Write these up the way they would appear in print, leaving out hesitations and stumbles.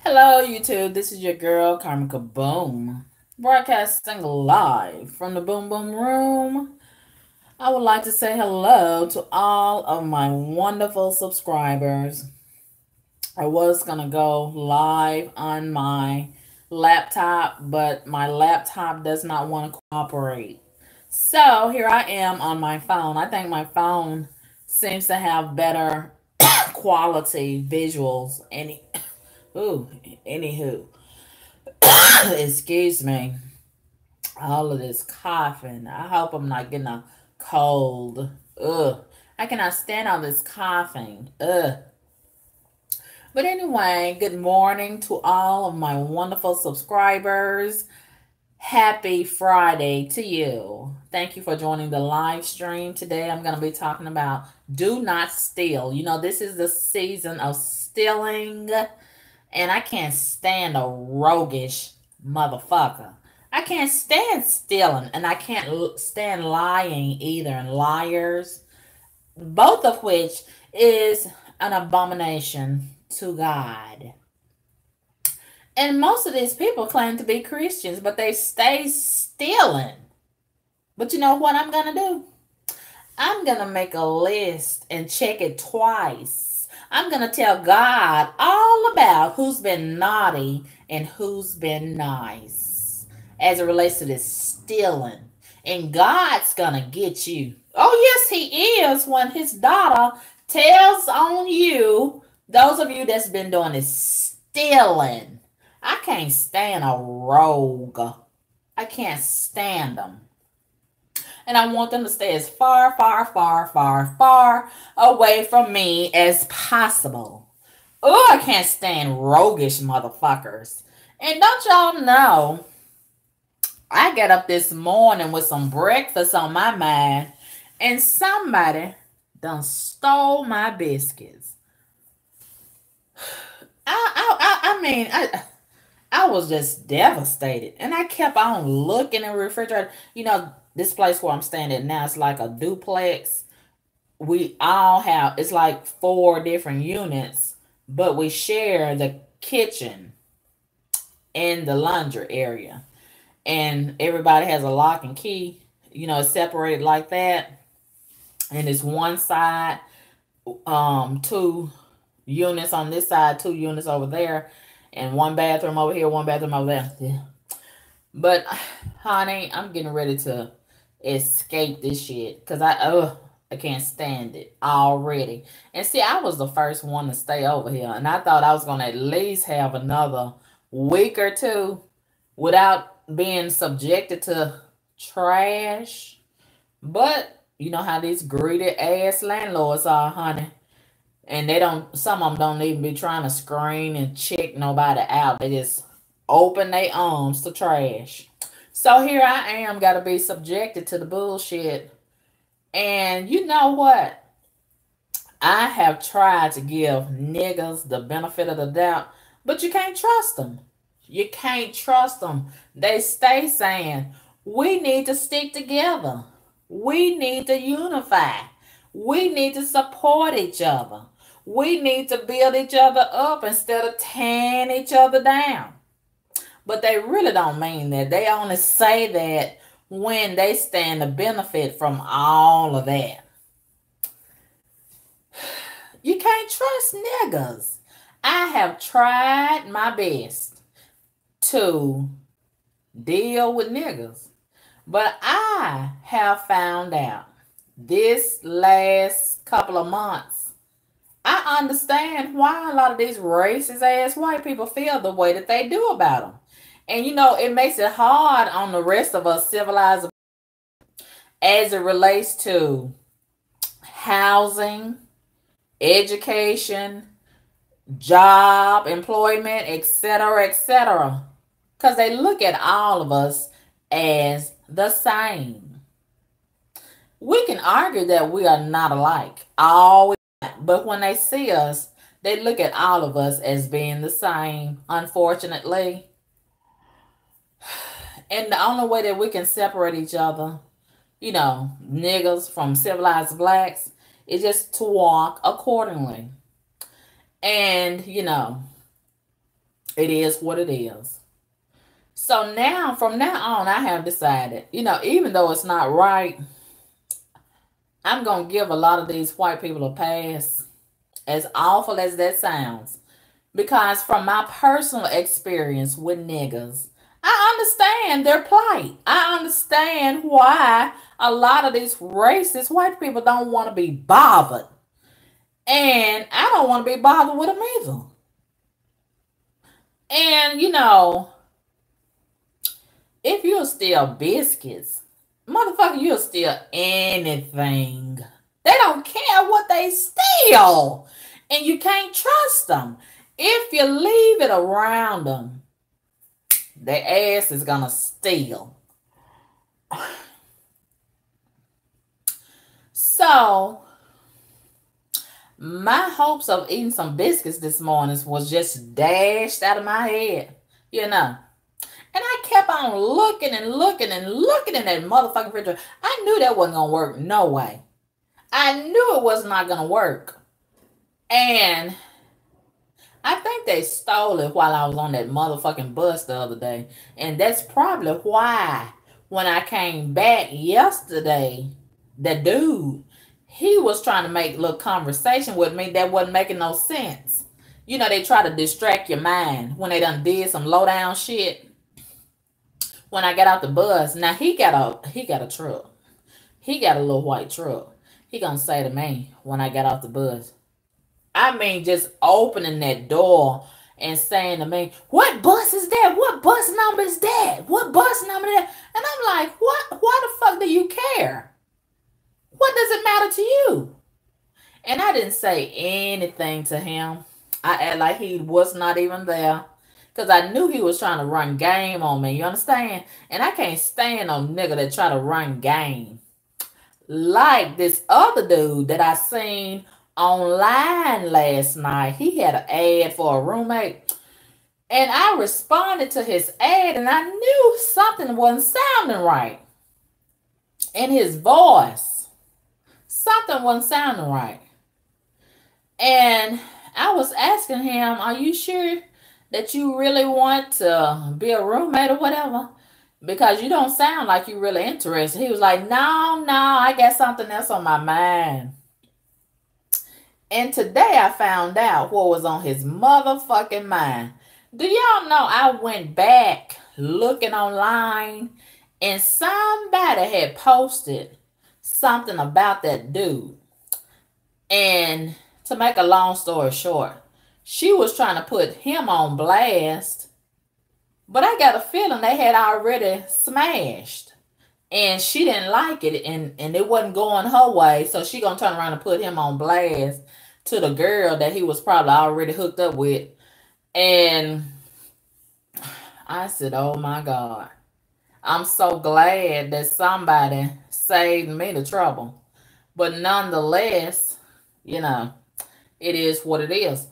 Hello, YouTube. This is your girl, Karmika Boom, broadcasting live from the Boom Boom Room. I would like to say hello to all of my wonderful subscribers. I was going to go live on my laptop, but my laptop does not want to cooperate. So here I am on my phone. I think my phone seems to have better quality visuals. Ooh, anywho. Excuse me. All of this coughing. I hope I'm not getting a cold. Ugh. I cannot stand all this coughing. Ugh. But anyway, good morning to all of my wonderful subscribers. Happy Friday to you. Thank you for joining the live stream. Today I'm going to be talking about do not steal. You know, this is the season of stealing. And I can't stand a roguish motherfucker. I can't stand stealing, and I can't stand lying either, and liars, both of which is an abomination to God. And most of these people claim to be Christians, but they stay stealing. But you know what I'm going to do? I'm going to make a list and check it twice. I'm going to tell God all about who's been naughty and who's been nice as it relates to this stealing. And God's going to get you. Oh, yes, he is when his daughter tells on you, those of you that's been doing this stealing. I can't stand a rogue. I can't stand them. And I want them to stay as far, far, far, far, far away from me as possible. Oh, I can't stand roguish motherfuckers. And don't y'all know, I got up this morning with some breakfast on my mind, and somebody done stole my biscuits. I was just devastated. And I kept on looking in the refrigerator. You know, this place where I'm standing now, it's like a duplex. We all have, it's like 4 different units, but we share the kitchen and the laundry area. And everybody has a lock and key. You know, it's separated like that. And it's one side, 2 units on this side, 2 units over there, and 1 bathroom over here, 1 bathroom over there. Yeah. But honey, I'm getting ready to escape this shit because I can't stand it already. And see, I was the first one to stay over here, and I thought I was gonna at least have another week or 2 without being subjected to trash. But you know how these greedy ass landlords are, honey. And some of them don't even be trying to screen and check nobody out. They just open their arms to trash. So here I am, got to be subjected to the bullshit. And you know what? I have tried to give niggas the benefit of the doubt, but you can't trust them. You can't trust them. They stay saying, we need to stick together. We need to unify. We need to support each other. We need to build each other up instead of tearing each other down. But they really don't mean that. They only say that when they stand to benefit from all of that. You can't trust niggas. I have tried my best to deal with niggas. But I have found out this last couple of months, I understand why a lot of these racist ass white people feel the way that they do about them. And you know, it makes it hard on the rest of us civilized as it relates to housing, education, job, employment, etc., etc. Because they look at all of us as the same. We can argue that we are not alike, but when they see us, they look at all of us as being the same, unfortunately. And the only way that we can separate each other, you know, niggas from civilized blacks, is just to walk accordingly. And, you know, It is what it is. So now, from now on, I have decided, even though it's not right, I'm going to give a lot of these white people a pass, as awful as that sounds. Because from my personal experience with niggas, I understand their plight. I understand why a lot of these racist white people don't want to be bothered. And I don't want to be bothered with them either. And, if you'll steal biscuits, motherfucker, you'll steal anything. They don't care what they steal. And you can't trust them. If you leave it around them, their ass is going to steal. So, my hopes of eating some biscuits this morning was just dashed out of my head, And I kept on looking and looking and looking in that motherfucking refrigerator. I knew that wasn't going to work. No way. I knew it was not going to work. And I think they stole it while I was on that motherfucking bus the other day. And that's probably why when I came back yesterday, the dude, he was trying to make a little conversation with me that wasn't making no sense. They try to distract your mind when they done did some low down shit. When I got out the bus, now he got a truck. He got a little white truck. He gonna say to me when I got off the bus, I mean, just opening that door and saying to me, what bus is that? What bus number is that? What bus number is that? And I'm like, what? Why the fuck do you care? What does it matter to you? And I didn't say anything to him. I act like he was not even there. Because I knew he was trying to run game on me. You understand? And I can't stand no nigga that try to run game. Like this other dude that I seen online last night. He had an ad for a roommate. And I responded to his ad and I knew something wasn't sounding right. In his voice. Something wasn't sounding right. And I was asking him, are you sure that you really want to be a roommate or whatever? Because you don't sound like you're really interested. He was like, no, I got something else on my mind. And today I found out what was on his motherfucking mind. Do y'all know I went back looking online and somebody had posted something about that dude. And to make a long story short, she was trying to put him on blast. But I got a feeling they had already smashed. And she didn't like it. And it wasn't going her way. So she gonna turn around and put him on blast to the girl that he was probably already hooked up with. And I said, oh my God. I'm so glad that somebody saved me the trouble. But nonetheless, it is what it is.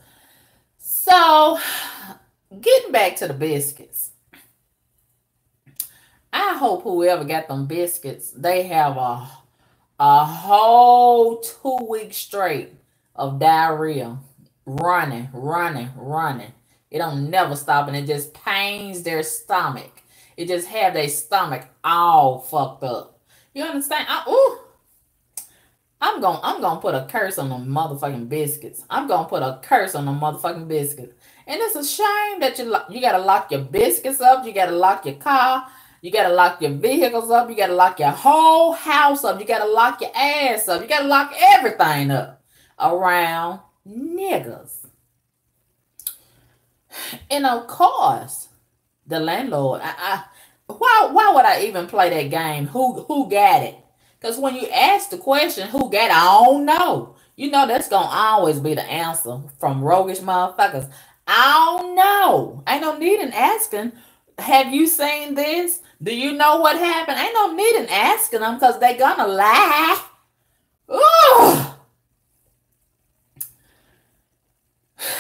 So, getting back to the biscuits. I hope whoever got them biscuits, they have a whole 2 weeks straight of diarrhea. Running. It don't never stop and it just pains their stomach. It just have their stomach all fucked up. You understand? I'm gonna put a curse on them motherfucking biscuits. I'm gonna put a curse on them motherfucking biscuits. And it's a shame that you gotta lock your biscuits up. You gotta lock your car. You gotta lock your vehicles up. You gotta lock your whole house up. You gotta lock your ass up. You gotta lock everything up around niggas. And of course, the landlord. Why would I even play that game? Who got it? Because when you ask the question, who got it? I don't know. That's going to always be the answer from roguish motherfuckers. I don't know. Ain't no need in asking, have you seen this? Do you know what happened? Ain't no need in asking them because they going to lie. Ugh.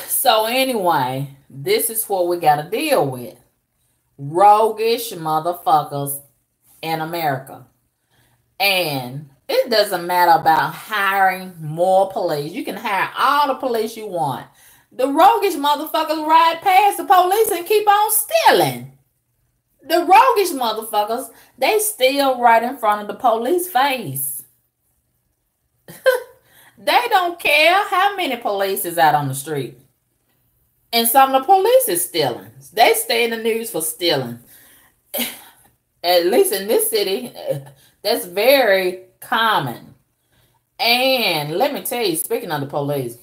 So anyway, this is what we got to deal with. Roguish motherfuckers in America. And it doesn't matter about hiring more police. You can hire all the police you want. The roguish motherfuckers ride past the police and keep on stealing. The roguish motherfuckers, they steal right in front of the police face. They don't care how many police is out on the street. And some of the police is stealing. They stay in the news for stealing. At least in this city, that's very common. And let me tell you, speaking of the police,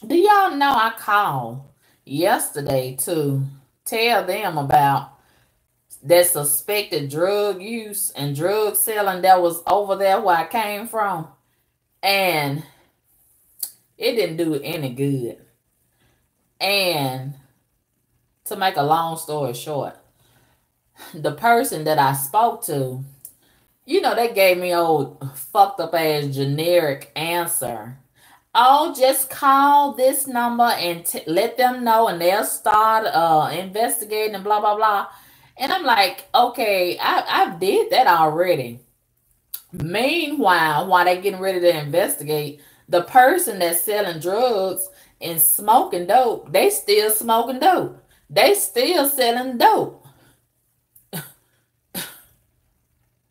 do y'all know I called yesterday to tell them about that suspected drug use and drug selling that was over there where I came from? And it didn't do any good. And to make a long story short, the person that I spoke to, you know, they gave me old fucked up ass generic answer. Oh, just call this number and let them know, and they'll start investigating and blah, blah, blah. And I'm like, okay, I did that already. Meanwhile, while they getting ready to investigate, the person that's selling drugs and smoking dope, they still smoking dope. They still selling dope.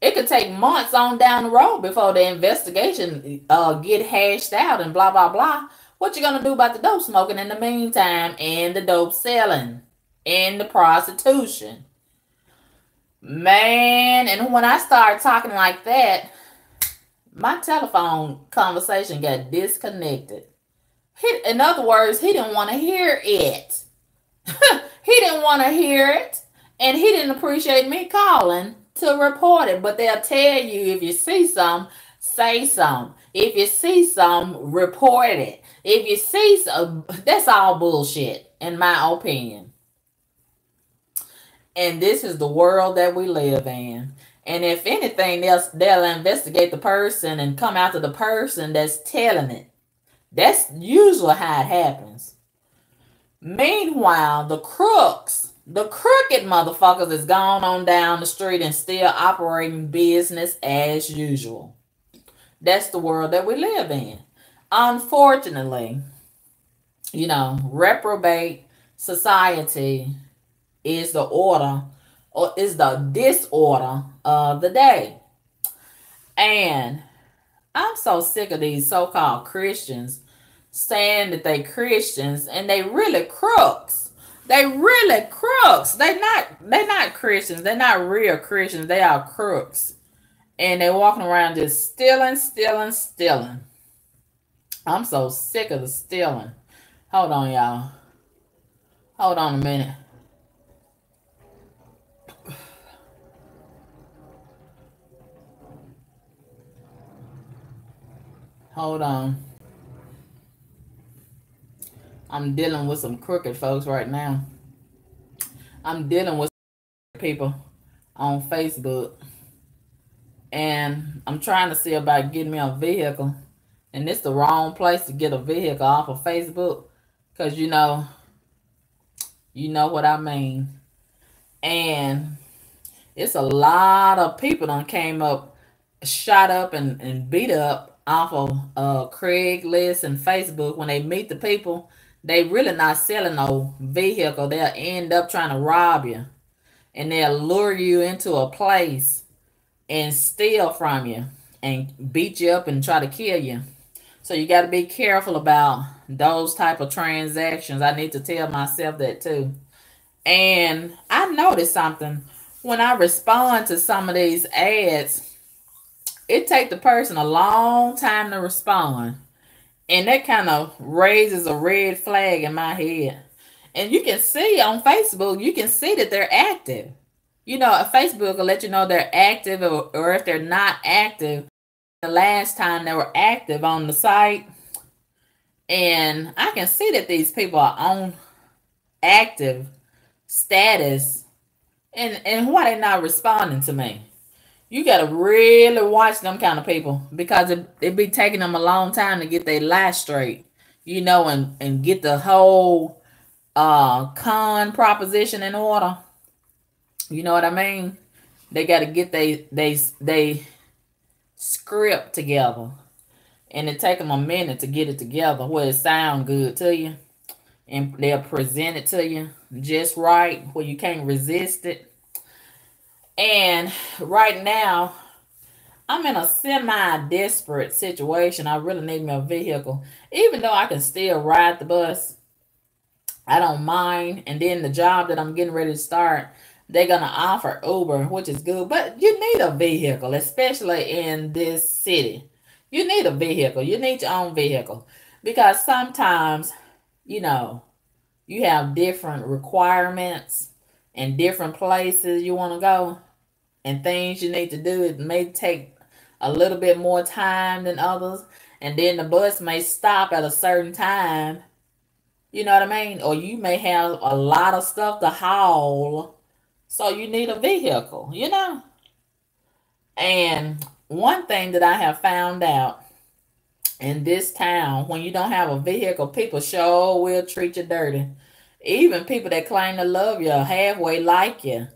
It could take months on down the road before the investigation get hashed out and blah, blah, blah. What you gonna do about the dope smoking in the meantime, and the dope selling and the prostitution? Man, and when I started talking like that, my telephone conversation got disconnected. In other words, he didn't want to hear it. He didn't want to hear it, and he didn't appreciate me calling to report it. But they'll tell you, if you see some, say some. If you see some, report it. If you see some, that's all bullshit, in my opinion. And this is the world that we live in. And if anything else, they'll investigate the person and come after the person that's telling it. That's usually how it happens. Meanwhile, the crooks, the crooked motherfuckers is gone on down the street and still operating business as usual. That's the world that we live in. Unfortunately, you know, reprobate society is the order, or is the disorder of the day. And I'm so sick of these so-called Christians saying that they Christians and they really crooks. They really crooks. They're not Christians. They're not real Christians. They are crooks. And they're walking around just stealing. I'm so sick of the stealing. Hold on, y'all. Hold on a minute. Hold on. I'm dealing with some crooked folks right now. I'm dealing with people on Facebook. And I'm trying to see about getting me a vehicle. And it's the wrong place to get a vehicle off of Facebook. Because you know what I mean. And it's a lot of people done came up, shot up and beat up off of Craigslist and Facebook. When they meet the people, they really not selling no vehicle. They'll end up trying to rob you. And they'll lure you into a place and steal from you and beat you up and try to kill you. So you got to be careful about those type of transactions. I need to tell myself that too. And I noticed something. When I respond to some of these ads, it takes the person a long time to respond. And that kind of raises a red flag in my head. And you can see on Facebook, you can see that they're active. You know, Facebook will let you know they're active, or if they're not active, the last time they were active on the site. And I can see that these people are on active status, and why they not responding to me. You got to really watch them kind of people, because it be taking them a long time to get their life straight, you know, and get the whole con proposition in order. You know what I mean? They got to get they script together, and it take them a minute to get it together where it sound good to you. and they'll present it to you just right where you can't resist it. And right now, I'm in a semi-desperate situation. I really need me a vehicle. Even though I can still ride the bus, I don't mind. And then the job that I'm getting ready to start, they're going to offer Uber, which is good. But you need a vehicle, especially in this city. You need a vehicle. You need your own vehicle. Because sometimes, you know, you have different requirements and different places you want to go and things you need to do. It may take a little bit more time than others. And then the bus may stop at a certain time. You know what I mean? Or you may have a lot of stuff to haul. So you need a vehicle, you know? And one thing that I have found out in this town, when you don't have a vehicle, people sure will treat you dirty. Even people that claim to love you halfway like you.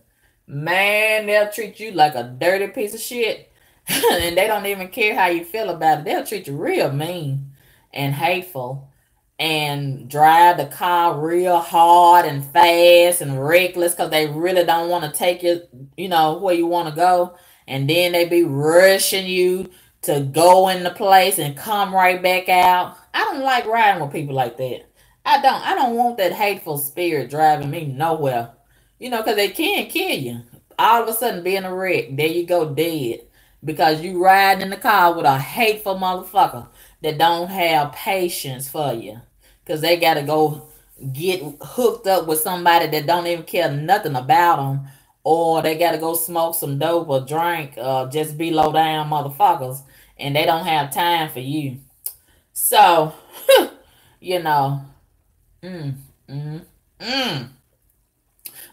Man, they'll treat you like a dirty piece of shit. And they don't even care how you feel about it. They'll treat you real mean and hateful and drive the car real hard and fast and reckless because they really don't want to take you, you know, where you want to go. And then they be rushing you to go in the place and come right back out. I don't like riding with people like that. I don't want that hateful spirit driving me nowhere. You know, because they can kill you. All of a sudden, being a wreck, there you go, dead. Because you riding in the car with a hateful motherfucker that don't have patience for you. Because they got to go get hooked up with somebody that don't even care nothing about them. Or they got to go smoke some dope or drink, just be low down motherfuckers. And they don't have time for you. So, you know, mm, mm, mm.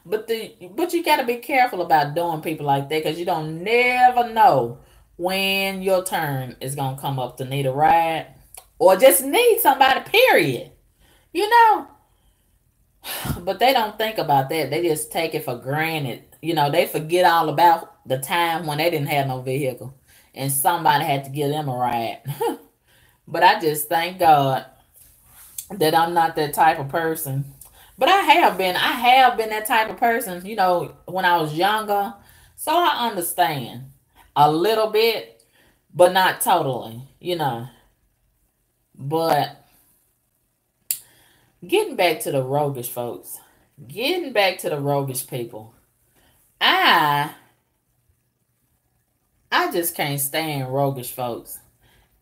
But you gotta be careful about doing people like that because you don't never know when your turn is gonna come up to need a ride or just need somebody, period. You know? But they don't think about that. They just take it for granted. You know, they forget all about the time when they didn't have no vehicle and somebody had to give them a ride. But I just thank God that I'm not that type of person. But I have been that type of person, you know, when I was younger. So I understand a little bit, but not totally, you know. But getting back to the roguish folks, getting back to the roguish people, I I just can't stand roguish folks.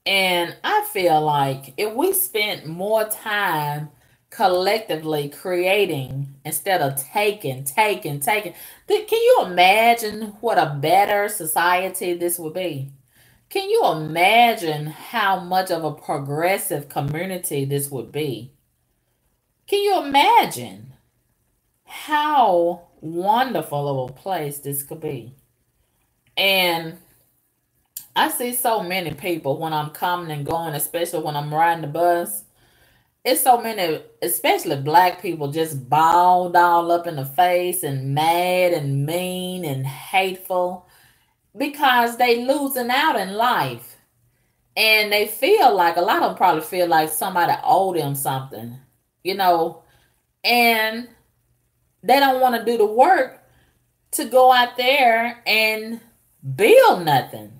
And I feel like if we spent more time collectively creating instead of taking, can you imagine what a better society this would be? Can you imagine how much of a progressive community this would be? Can you imagine how wonderful of a place this could be? And I see so many people when I'm coming and going, especially when I'm riding the bus. It's so many, especially black people, just balled all up in the face and mad and mean and hateful because they losing out in life. And they feel like, a lot of them probably feel like somebody owed them something, you know, and they don't want to do the work to go out there and build nothing.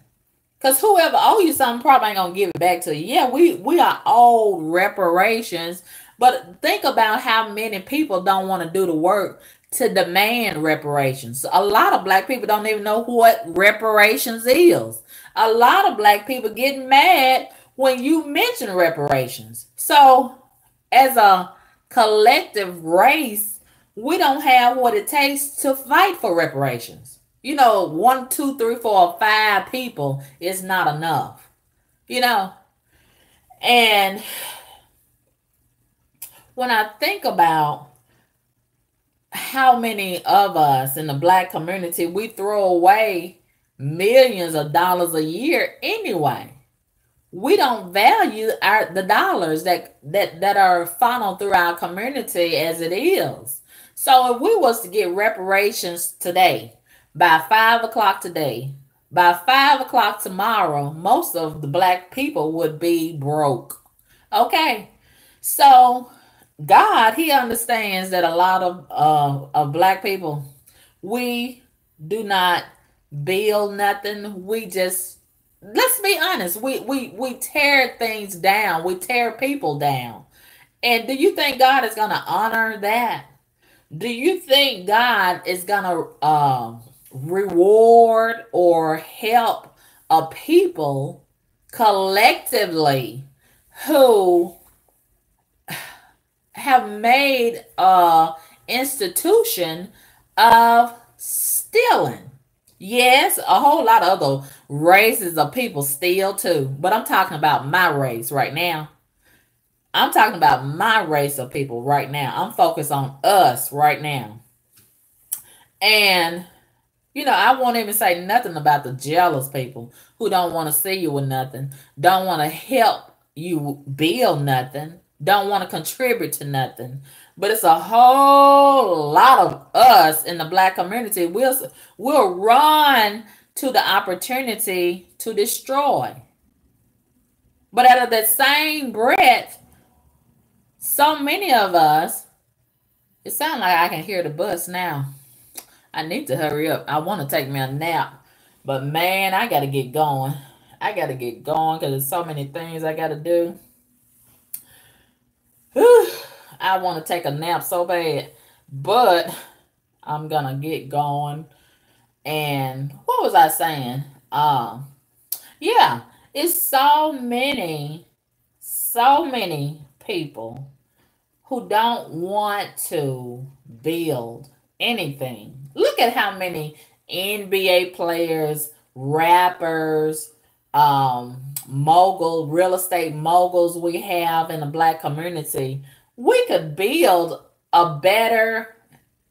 Because whoever owe you something probably ain't gonna give it back to you. Yeah, we are owed reparations, but think about how many people don't want to do the work to demand reparations. A lot of black people don't even know what reparations is. A lot of black people get mad when you mention reparations. So, as a collective race, we don't have what it takes to fight for reparations. You know, one, two, three, four, five people is not enough. You know, and when I think about how many of us in the black community, we throw away millions of dollars a year anyway. We don't value the dollars that are funneled through our community as it is. So if we was to get reparations today, by 5 o'clock today, by 5 o'clock tomorrow, most of the black people would be broke. Okay. So God, he understands that a lot of black people, we do not build nothing. We just, let's be honest, we tear things down. We tear people down. And do you think God is going to honor that? Do you think God is going to reward or help a people collectively who have made a institution of stealing? Yes, a whole lot of other races of people steal too, but I'm talking about my race right now. I'm talking about my race of people right now. I'm focused on us right now. And, I won't even say nothing about the jealous people who don't want to see you with nothing, don't want to help you build nothing, don't want to contribute to nothing. But it's a whole lot of us in the black community. We'll run to the opportunity to destroy. But out of that same breath, so many of us, it sounds like I can hear the bus now. I need to hurry up. I want to take me a nap. But man, I got to get going. I got to get going because there's so many things I got to do. Whew. I want to take a nap so bad. But I'm going to get going. And what was I saying? Yeah, it's so many people who don't want to build anything. Look at how many NBA players, rappers, real estate moguls we have in the black community. We could build a better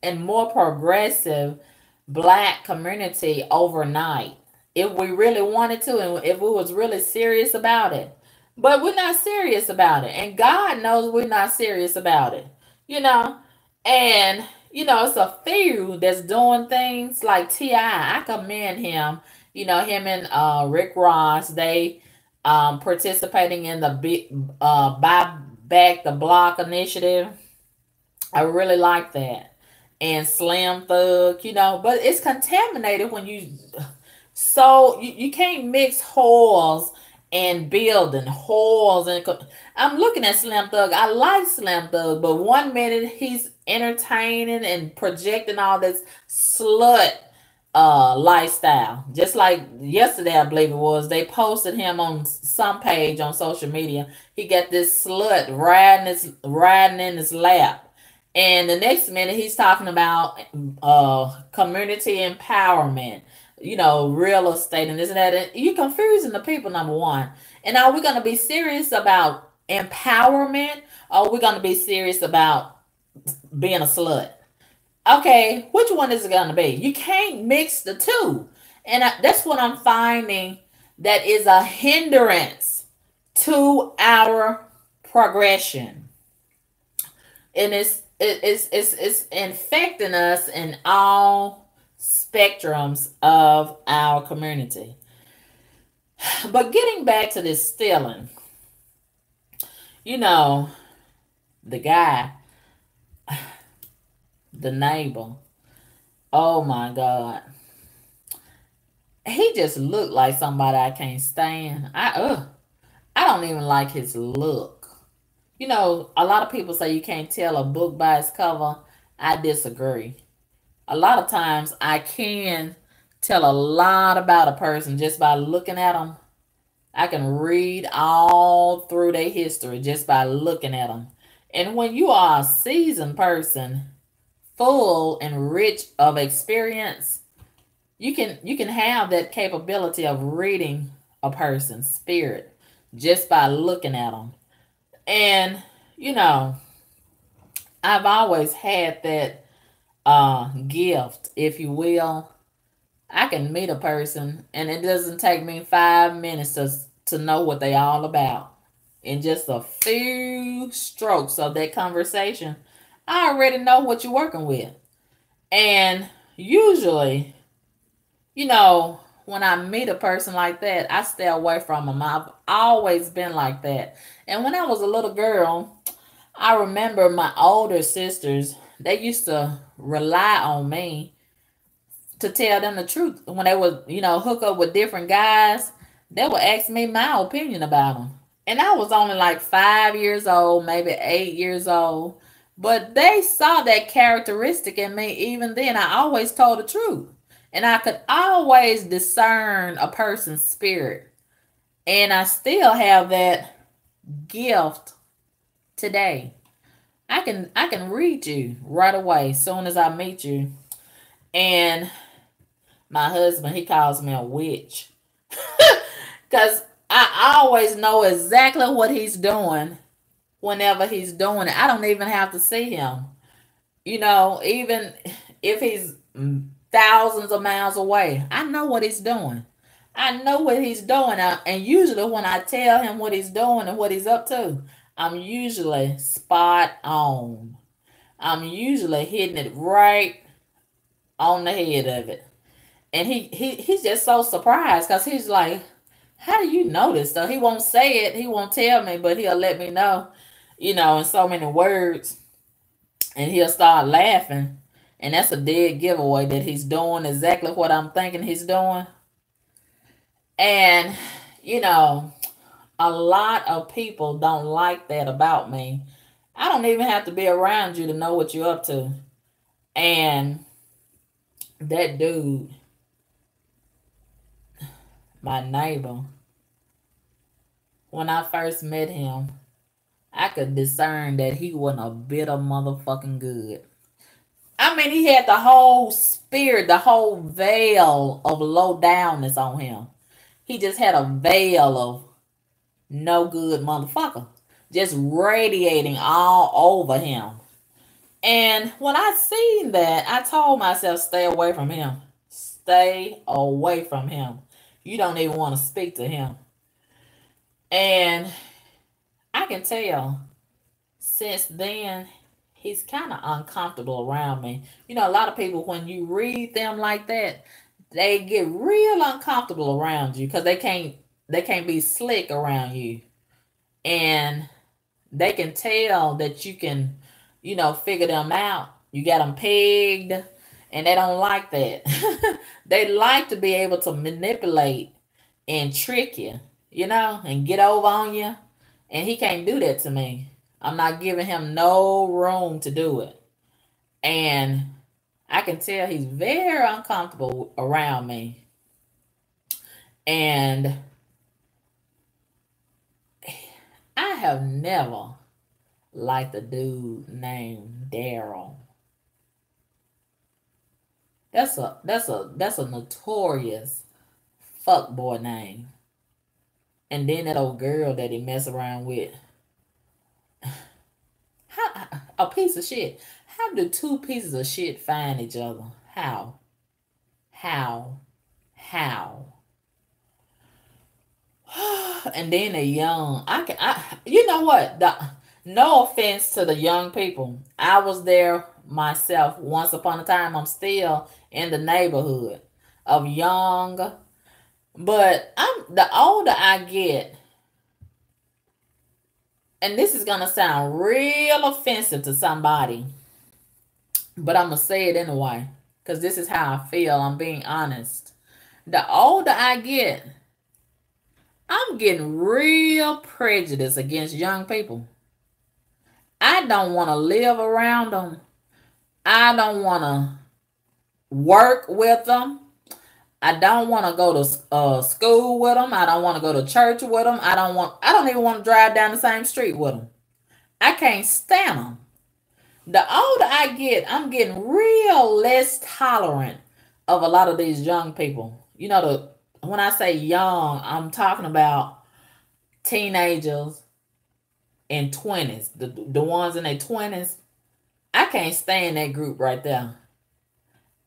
and more progressive black community overnight if we really wanted to and if we was really serious about it. But we're not serious about it. And God knows we're not serious about it. You know? And, it's a few that's doing things like T.I. I commend him. Him and Rick Ross, they participating in the Buy Back the Block initiative. I really like that. And Slim Thug, but it's contaminated when you can't mix whores and building whores. And I'm looking at Slim Thug. I like Slim Thug, but one minute he's entertaining and projecting all this slut lifestyle. Just like yesterday, I believe it was, they posted him on some page on social media. He got this slut riding in his lap. And the next minute he's talking about community empowerment, real estate and this and that. And you're confusing the people, number one. And are we going to be serious about empowerment, or are we going to be serious about being a slut? Okay, which one is it going to be? You can't mix the two. And that's what I'm finding that is a hindrance to our progression. And it's infecting us in all spectrums of our community. But getting back to this stealing, the guy, the neighbor, oh my God, he just looked like somebody I can't stand. I don't even like his look. A lot of people say you can't tell a book by its cover. I disagree. A lot of times I can tell a lot about a person just by looking at them. I can read all through their history just by looking at them. And when you are a seasoned person, full and rich of experience, you can have that capability of reading a person's spirit just by looking at them. And, I've always had that gift, if you will. I can meet a person and it doesn't take me 5 minutes to know what they all about. In just a few strokes of that conversation, I already know what you're working with. And usually, when I meet a person like that, I stay away from them. I've always been like that. And when I was a little girl, I remember my older sisters, they used to rely on me to tell them the truth. When they would, hook up with different guys, they would ask me my opinion about them. And I was only like 5 years old, maybe 8 years old. But they saw that characteristic in me. Even then, I always told the truth. And I could always discern a person's spirit. And I still have that gift today. I can read you right away as soon as I meet you. And my husband, he calls me a witch. Because I always know exactly what he's doing whenever he's doing it. I don't even have to see him. Even if he's thousands of miles away, I know what he's doing. I know what he's doing. And usually when I tell him what he's doing and what he's up to, I'm usually spot on. I'm usually hitting it right on the head of it. And he's just so surprised because he's like, how do you know this stuff? He won't say it. He won't tell me, but he'll let me know, in so many words. And he'll start laughing. And that's a dead giveaway that he's doing exactly what I'm thinking he's doing. And, a lot of people don't like that about me. I don't even have to be around you to know what you're up to. And that dude, my neighbor, when I first met him, I could discern that he wasn't a bit of motherfucking good. I mean, he had the whole spirit, the whole veil of low downness on him. He just had a veil of no good motherfucker just radiating all over him. And when I seen that, I told myself, stay away from him. Stay away from him. You don't even want to speak to him. And I can tell since then, he's kind of uncomfortable around me. A lot of people, when you read them like that, they get real uncomfortable around you because they can't be slick around you. And they can tell that you can, figure them out. You got them pegged, and they don't like that. They like to be able to manipulate and trick you, and get over on you. And he can't do that to me. I'm not giving him no room to do it. And I can tell he's very uncomfortable around me. And I have never liked a dude named Daryl. That's a notorious fuckboy name. And then that old girl that he mess around with. A piece of shit. How do two pieces of shit find each other? How? And then they're young. You know what? No offense to the young people. I was there myself once upon a time. I'm still in the neighborhood of young. But the older I get, and this is going to sound real offensive to somebody, but I'm going to say it anyway, because this is how I feel. I'm being honest. The older I get, I'm getting real prejudiced against young people. I don't want to live around them. I don't want to work with them. I don't want to go to school with them. I don't want to go to church with them. I don't even want to drive down the same street with them. I can't stand them. The older I get, I'm getting real less tolerant of a lot of these young people. When I say young, I'm talking about teenagers and 20s. The ones in their 20s. I can't stand that group right there.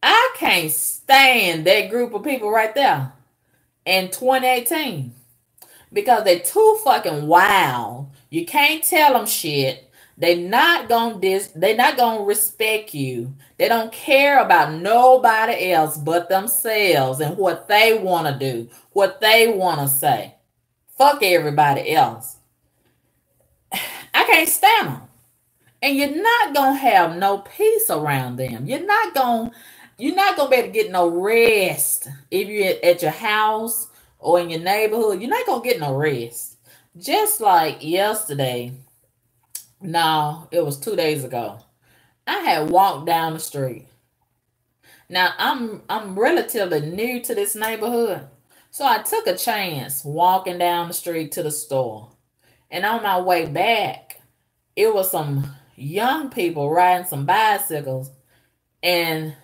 I can't stand that group of people right there in 2018 because they're too fucking wild. You can't tell them shit. They're not gonna respect you. They don't care about nobody else but themselves and what they want to do, what they want to say. Fuck everybody else. I can't stand them. And you're not gonna have no peace around them. You're not gonna be able to get no rest if you're at your house or in your neighborhood. You're not gonna get no rest. Just like yesterday, no, it was 2 days ago. I had walked down the street. Now I'm relatively new to this neighborhood. So I took a chance walking down the street to the store. And on my way back, it was some young people riding some bicycles. And,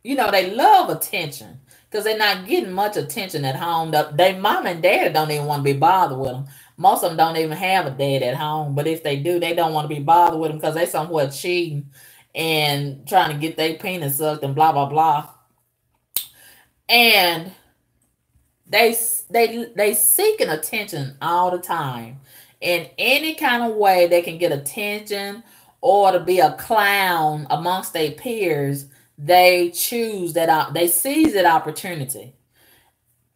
they love attention because they're not getting much attention at home. Their mom and dad don't even want to be bothered with them. Most of them don't even have a dad at home. But if they do, they don't want to be bothered with them because they somewhere cheating and trying to get their penis sucked and blah, blah, blah. And they seeking attention all the time. In any kind of way they can get attention or to be a clown amongst their peers, they choose that they seize that opportunity,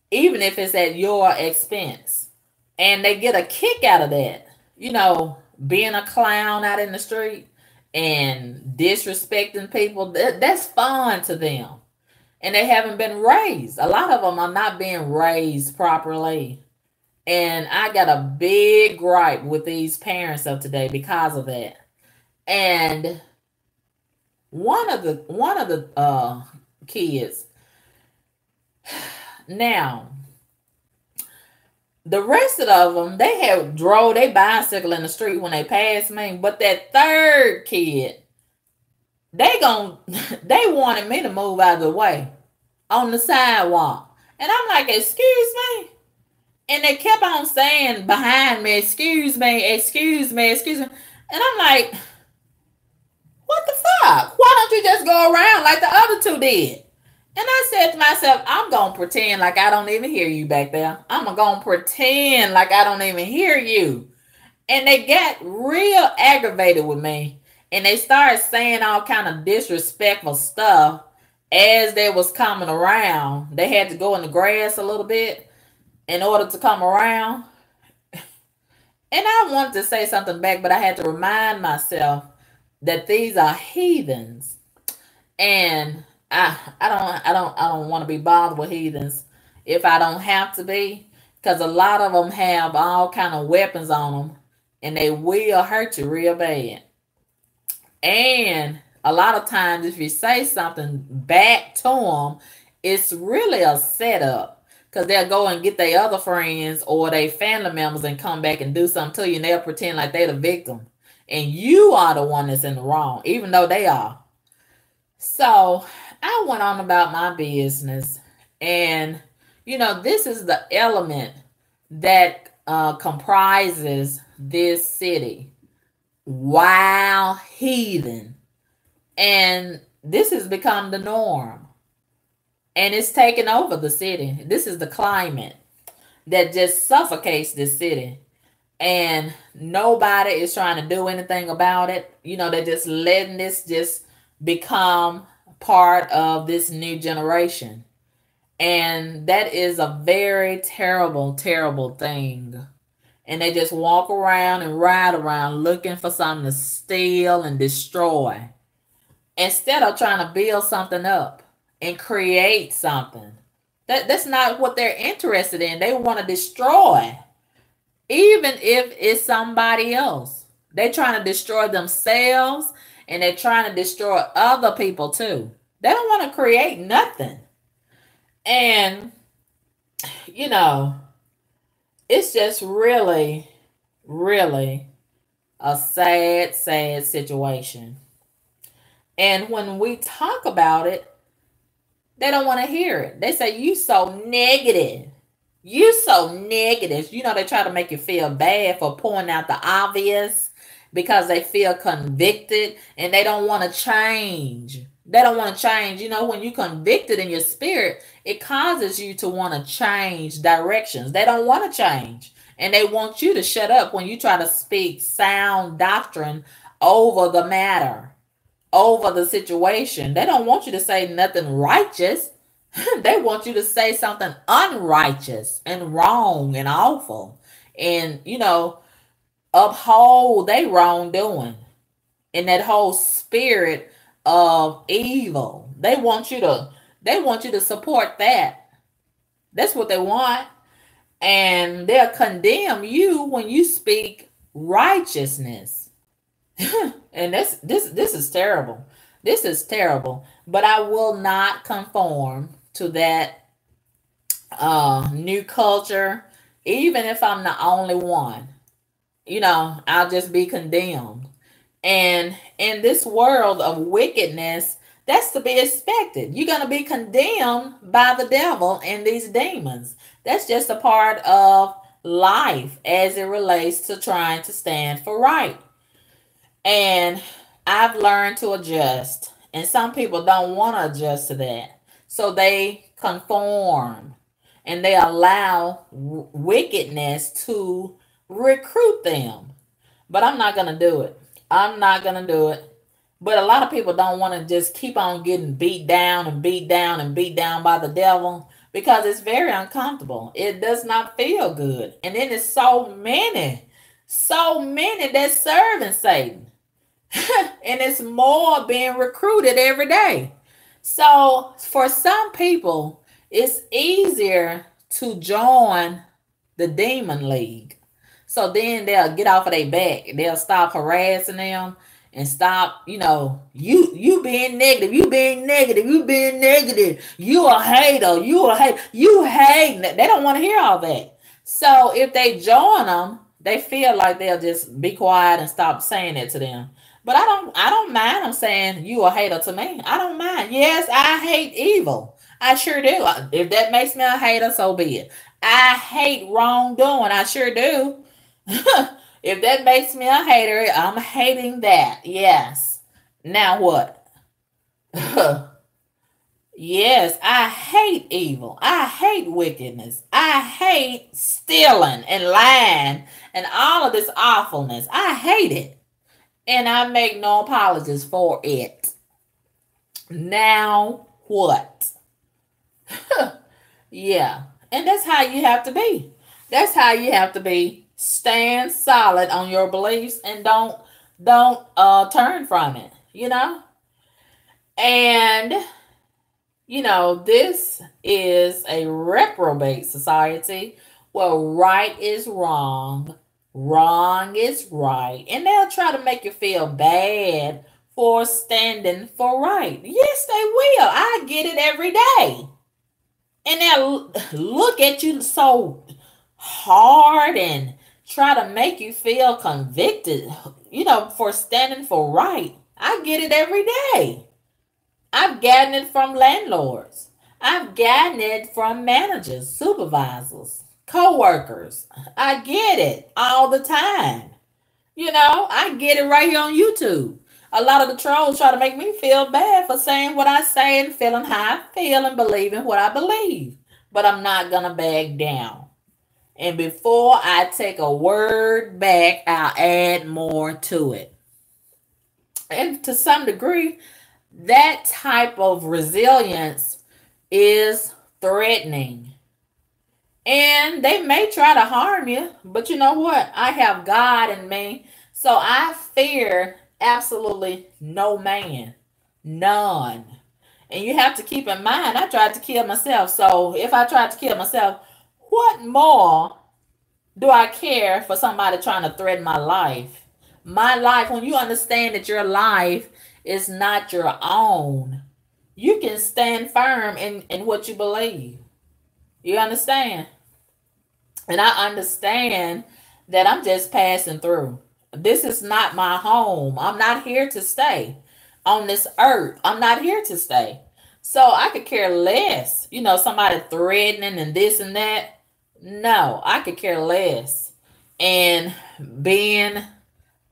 even if it's at your expense. And they get a kick out of that. Being a clown out in the street and disrespecting people, that's fun to them. And they haven't been raised. A lot of them are not being raised properly. And I got a big gripe with these parents of today because of that. And one of the kids, now the rest of them, they had drove their bicycle in the street when they passed me. But that third kid, they wanted me to move out of the way on the sidewalk. And I'm like, excuse me? And they kept on saying behind me, excuse me, excuse me, excuse me. And I'm like, what the fuck? Why don't you just go around like the other two did? And I said to myself, I'm going to pretend like I don't even hear you back there. I'm going to pretend like I don't even hear you. And they got real aggravated with me. And they started saying all kind of disrespectful stuff as they was coming around. They had to go in the grass a little bit in order to come around. And I wanted to say something back, but I had to remind myself that these are heathens. And I don't want to be bothered with heathens if I don't have to be, because a lot of them have all kind of weapons on them and they will hurt you real bad. And a lot of times if you say something back to them, it's really a setup. Because they'll go and get their other friends or their family members and come back and do something to you. And they'll pretend like they're the victim. And you are the one that's in the wrong, even though they are. So I went on about my business. And, this is the element that comprises this city. Wild heathen. And this has become the norm. And it's taken over the city. This is the climate that just suffocates this city. And nobody is trying to do anything about it. They're just letting this just become part of this new generation. And that is a very terrible, terrible thing. And they just walk around and ride around looking for something to steal and destroy, instead of trying to build something up and create something. That's not what they're interested in. They want to destroy. Even if it's somebody else. They're trying to destroy themselves and they're trying to destroy other people too. They don't want to create nothing. And, it's just really, really a sad, sad situation. And when we talk about it, they don't want to hear it. They say, you so negative. You so negative. They try to make you feel bad for pointing out the obvious because they feel convicted and they don't want to change. They don't want to change. When you're convicted in your spirit, it causes you to want to change directions. They don't want to change. And they want you to shut up when you try to speak sound doctrine over the matter, over the situation. They don't want you to say nothing righteous. They want you to say something unrighteous and wrong and awful. And, uphold their wrongdoing. and that whole spirit of evil. They want you to support that. That's what they want. And they'll condemn you when you speak righteousness. And this is terrible. This is terrible. But I will not conform to that new culture, even if I'm the only one. I'll just be condemned. And in this world of wickedness, that's to be expected. You're going to be condemned by the devil and these demons. That's just a part of life as it relates to trying to stand for right. And I've learned to adjust. And some people don't want to adjust to that. So they conform and they allow wickedness to recruit them. But I'm not going to do it. I'm not going to do it. But a lot of people don't want to just keep on getting beat down and beat down and beat down by the devil because it's very uncomfortable. It does not feel good. And then there's so many that's serving Satan. And it's more being recruited every day. So for some people, it's easier to join the demon league. So then they'll get off of their back. They'll stop harassing them and stop, you being negative, you being negative, you being negative. You a hater, you hate. They don't want to hear all that. So if they join them, they feel like they'll just be quiet and stop saying it to them. But I don't mind them saying you a hater to me. I don't mind. Yes, I hate evil. I sure do. If that makes me a hater, so be it. I hate wrongdoing. I sure do. If that makes me a hater, I'm hating that. Yes. Now what? Yes, I hate evil. I hate wickedness. I hate stealing and lying and all of this awfulness. I hate it. And I make no apologies for it. Now what? Yeah. And that's how you have to be. That's how you have to be. Stand solid on your beliefs and don't turn from it, And this is a reprobate society where right is wrong, wrong is right, and they'll try to make you feel bad for standing for right. Yes, they will. I get it every day. And they'll look at you so hard and try to make you feel convicted, for standing for right. I get it every day. I've gotten it from landlords. I've gotten it from managers, supervisors, co-workers. I get it all the time. I get it right here on YouTube. A lot of the trolls try to make me feel bad for saying what I say and feeling how I feel and believing what I believe. But I'm not going to back down. And before I take a word back, I'll add more to it. And to some degree, that type of resilience is threatening. And they may try to harm you, but you know what? I have God in me. So I fear absolutely no man. None. And you have to keep in mind, I tried to kill myself. So if I tried to kill myself, what more do I care for somebody trying to threaten my life? My life, when you understand that your life is not your own, you can stand firm in what you believe. You understand? And I understand that I'm just passing through. This is not my home. I'm not here to stay on this earth. I'm not here to stay. So I could care less, somebody threatening and this and that. No, I could care less. And being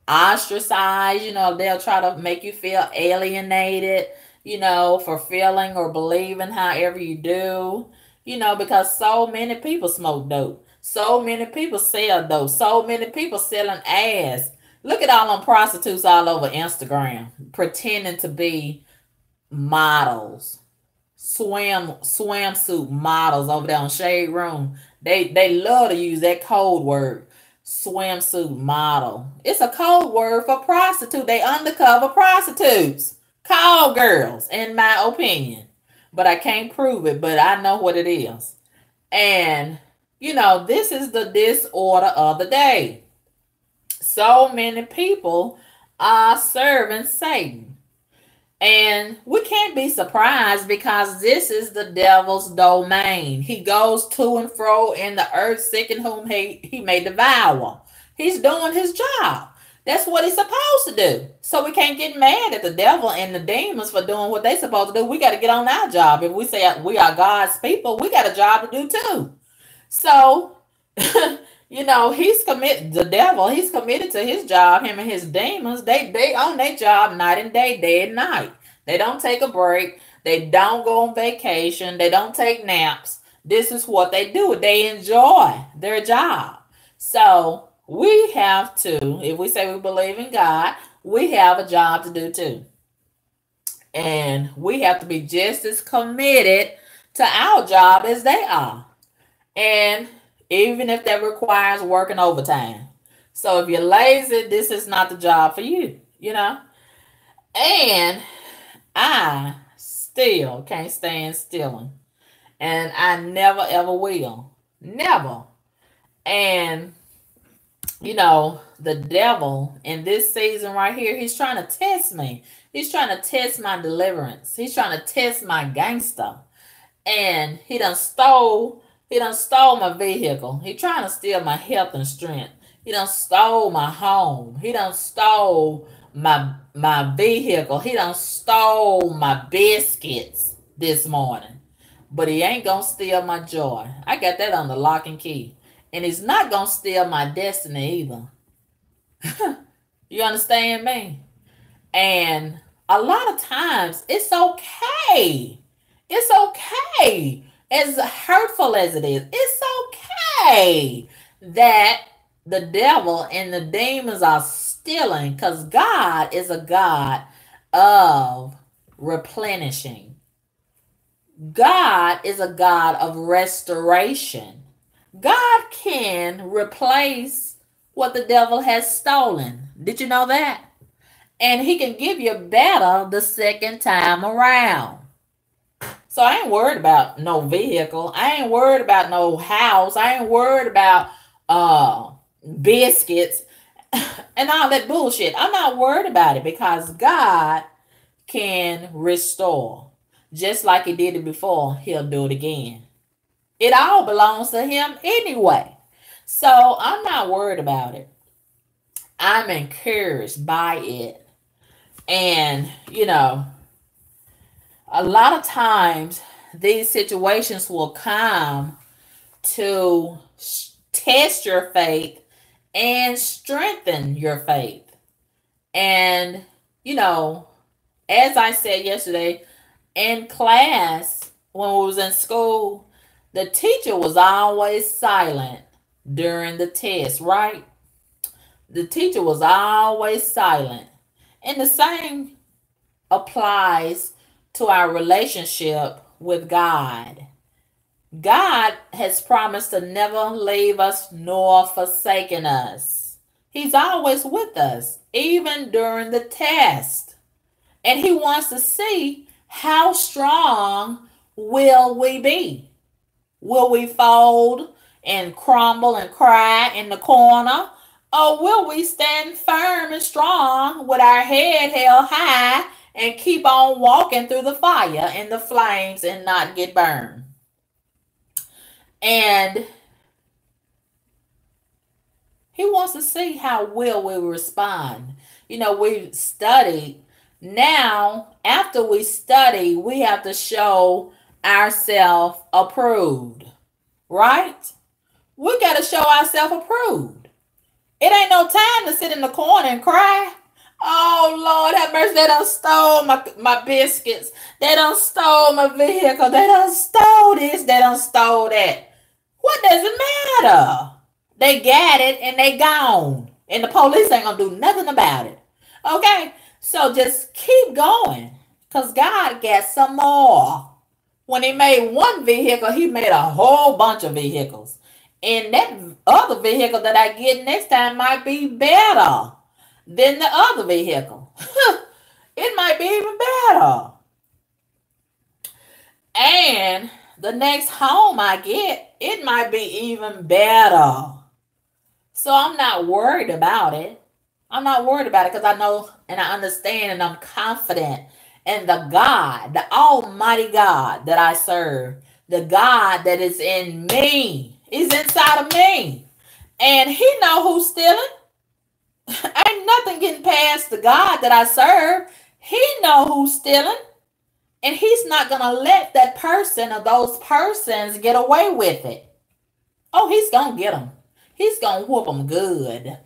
ostracized, they'll try to make you feel alienated, for feeling or believing however you do, because so many people smoke dope. So many people sell dope. So many people selling ass. Look at all them prostitutes all over Instagram pretending to be models. Swimsuit models over there on Shade Room. They love to use that code word. swimsuit model. It's a code word for prostitute. They undercover prostitutes. Call girls, in my opinion. But I can't prove it, but I know what it is. And, this is the disorder of the day. So many people are serving Satan. And we can't be surprised because this is the devil's domain. He goes to and fro in the earth, seeking whom he may devour. He's doing his job. That's what he's supposed to do. So we can't get mad at the devil and the demons for doing what they're supposed to do. We got to get on our job. If we say we are God's people, we got a job to do too. So, he's committed, the devil, he's committed to his job, him and his demons. They on their job night and day and night. They don't take a break. They don't go on vacation. They don't take naps. This is what they do. They enjoy their job. So we have to, if we say we believe in God, we have a job to do too. And we have to be just as committed to our job as they are. And even if that requires working overtime. So if you're lazy, this is not the job for you, And I still can't stand stealing. And I never, ever will. Never. And, the devil in this season right here, he's trying to test me. He's trying to test my deliverance. He's trying to test my gangster. And he done stole my vehicle. He trying to steal my health and strength. He done stole my home. He done stole my vehicle. He done stole my biscuits this morning. But he ain't gonna steal my joy. I got that on the lock and key. And he's not gonna steal my destiny either. You understand me? And a lot of times it's okay. It's okay. As hurtful as it is, it's okay that the devil and the demons are stealing, because God is a God of replenishing. God is a God of restoration. God can replace what the devil has stolen. Did you know that? And he can give you better the second time around. So I ain't worried about no vehicle. I ain't worried about no house. I ain't worried about biscuits and all that bullshit. I'm not worried about it because God can restore. Just like he did it before, he'll do it again. It all belongs to him anyway. So I'm not worried about it. I'm encouraged by it. And, a lot of times these situations will come to test your faith and strengthen your faith. And, as I said yesterday in class, when we was in school, the teacher was always silent during the test, right? The teacher was always silent. And the same applies to our relationship with God. God has promised to never leave us nor forsaken us. He's always with us, even during the test. And he wants to see how strong will we be. Will we fold and crumble and cry in the corner? Or will we stand firm and strong with our head held high and keep on walking through the fire and the flames and not get burned? And he wants to see how well we respond. We studied. Now, after we study, we have to show ourselves approved. Right? We got to show ourselves approved. It ain't no time to sit in the corner and cry. Oh, Lord, have mercy. They done stole my biscuits. They done stole my vehicle. They done stole this. They done stole that. What does it matter? They got it and they gone. And the police ain't going to do nothing about it. Okay? So just keep going. Because God got some more. When he made one vehicle, he made a whole bunch of vehicles. And that other vehicle that I get next time might be better than the other vehicle. It might be even better. And the next home I get, it might be even better. So I'm not worried about it. I'm not worried about it because I know and I understand and I'm confident in the God, the Almighty God that I serve, the God that is in me. He's inside of me. And he know who's stealing. Ain't nothing getting past the God that I serve. He know who's stealing. And he's not going to let that person or those persons get away with it. Oh, he's going to get them. He's going to whoop them good.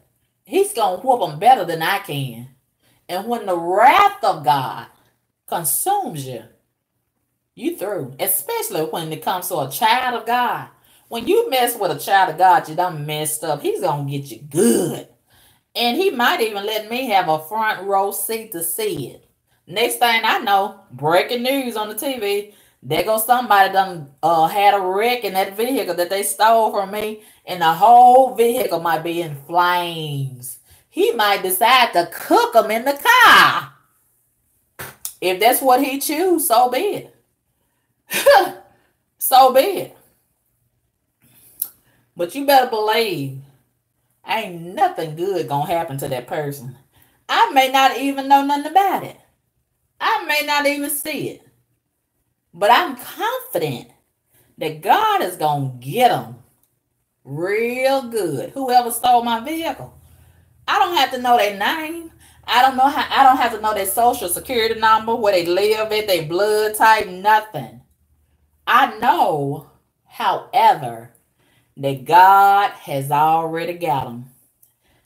He's going to whoop them better than I can. And when the wrath of God consumes you, you through. Especially when it comes to a child of God. When you mess with a child of God, you done messed up. He's going to get you good. And he might even let me have a front row seat to see it. Next thing I know, breaking news on the TV. There goes somebody done had a wreck in that vehicle that they stole from me. And the whole vehicle might be in flames. He might decide to cook them in the car. If that's what he chooses, so be it. So be it. But you better believe ain't nothing good gonna happen to that person. I may not even know nothing about it. I may not even see it. But I'm confident that God is gonna get them real good. Whoever stole my vehicle. I don't have to know their name. I don't have to know their social security number, where they live at, their blood type, nothing. I know, however, that God has already got them.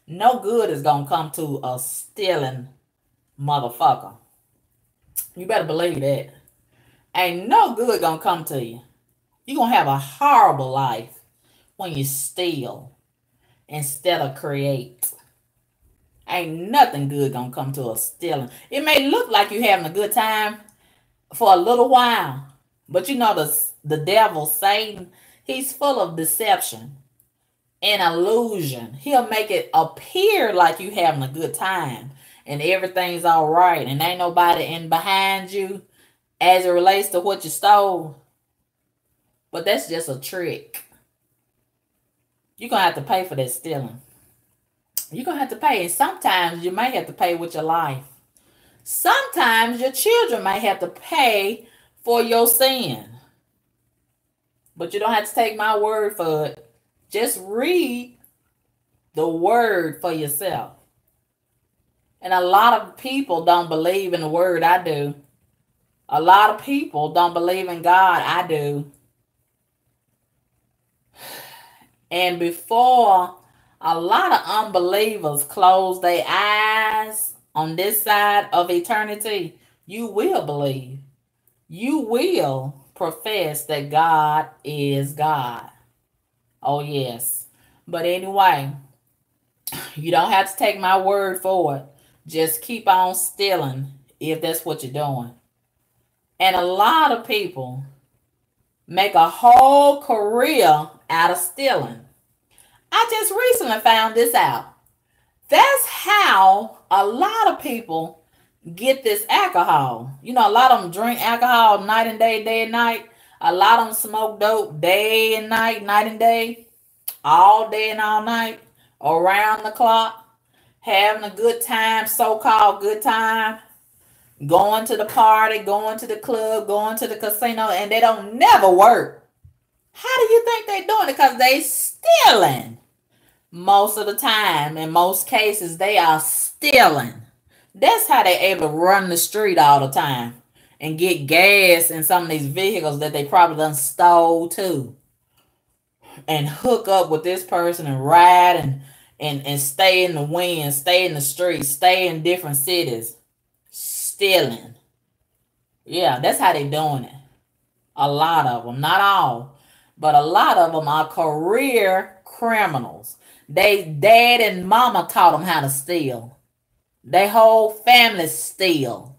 No good is going to come to a stealing motherfucker. You better believe that. Ain't no good going to come to you. You're going to have a horrible life when you steal instead of create. Ain't nothing good going to come to a stealing. It may look like you're having a good time for a little while. But you know the devil, Satan, he's full of deception and illusion. He'll make it appear like you having a good time and everything's all right and ain't nobody in behind you as it relates to what you stole. But that's just a trick. You're going to have to pay for that stealing. You're going to have to pay. And sometimes you may have to pay with your life. Sometimes your children may have to pay for your sin. But you don't have to take my word for it. Just read the word for yourself. And a lot of people don't believe in the word. I do. A lot of people don't believe in God. I do. And before a lot of unbelievers close their eyes on this side of eternity, you will believe. You will profess that God is God. Oh, yes. But anyway, you don't have to take my word for it. Just keep on stealing if that's what you're doing. And a lot of people make a whole career out of stealing. I just recently found this out. That's how a lot of people get this alcohol. You know, a lot of them drink alcohol night and day and night. A lot of them smoke dope day and night, night and day, all day and all night, around the clock, having a good time, so-called good time, going to the party, going to the club, going to the casino, and they don't never work. How do you think they're doing it? Because they stealing. Most of the time, in most cases, they are stealing. That's how they able to run the street all the time and get gas in some of these vehicles that they probably done stole too. And hook up with this person and ride and stay in the wind, stay in the streets, stay in different cities. Stealing. Yeah, that's how they doing it. A lot of them, not all, but a lot of them are career criminals. They dad and mama taught them how to steal. Their whole family steal.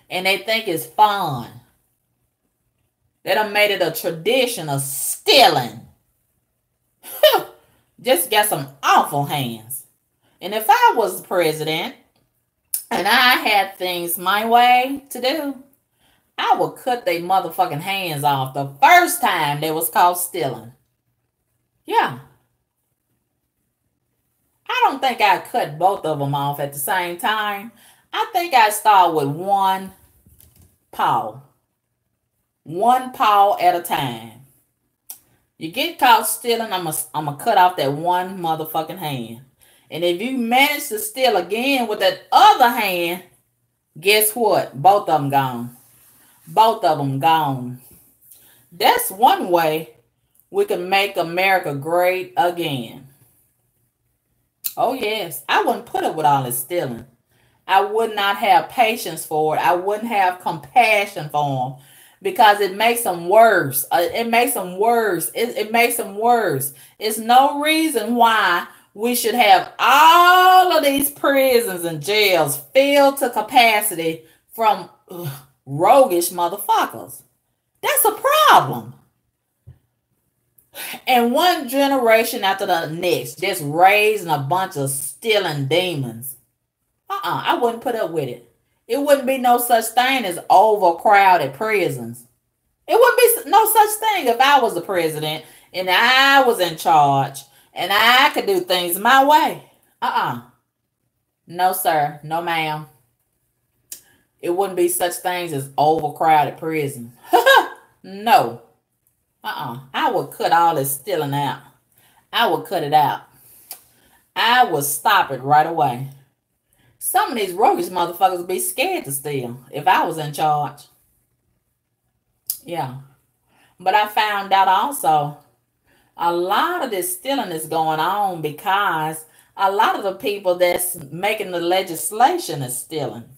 And they think it's fun. They done made it a tradition of stealing. Just got some awful hands. And if I was the president and I had things my way to do, I would cut their motherfucking hands off the first time they was caught stealing. Yeah. I don't think I cut both of them off at the same time. I think I start with one paw. One paw at a time. You get caught stealing, I'm gonna cut off that one motherfucking hand. And if you manage to steal again with that other hand, guess what? Both of them gone. Both of them gone. That's one way we can make America great again. Oh, yes. I wouldn't put up with all this stealing. I would not have patience for it. I wouldn't have compassion for them because it makes them worse. It makes them worse. It makes them worse. It's no reason why we should have all of these prisons and jails filled to capacity from roguish motherfuckers. That's a problem. And one generation after the next, just raising a bunch of stealing demons. I wouldn't put up with it. It wouldn't be no such thing as overcrowded prisons. It wouldn't be no such thing if I was the president and I was in charge and I could do things my way. No, sir. No, ma'am. It wouldn't be such things as overcrowded prisons. No. I would cut all this stealing out. I would cut it out. I would stop it right away. Some of these roguish motherfuckers would be scared to steal if I was in charge. Yeah. But I found out also a lot of this stealing is going on because a lot of the people that's making the legislation is stealing.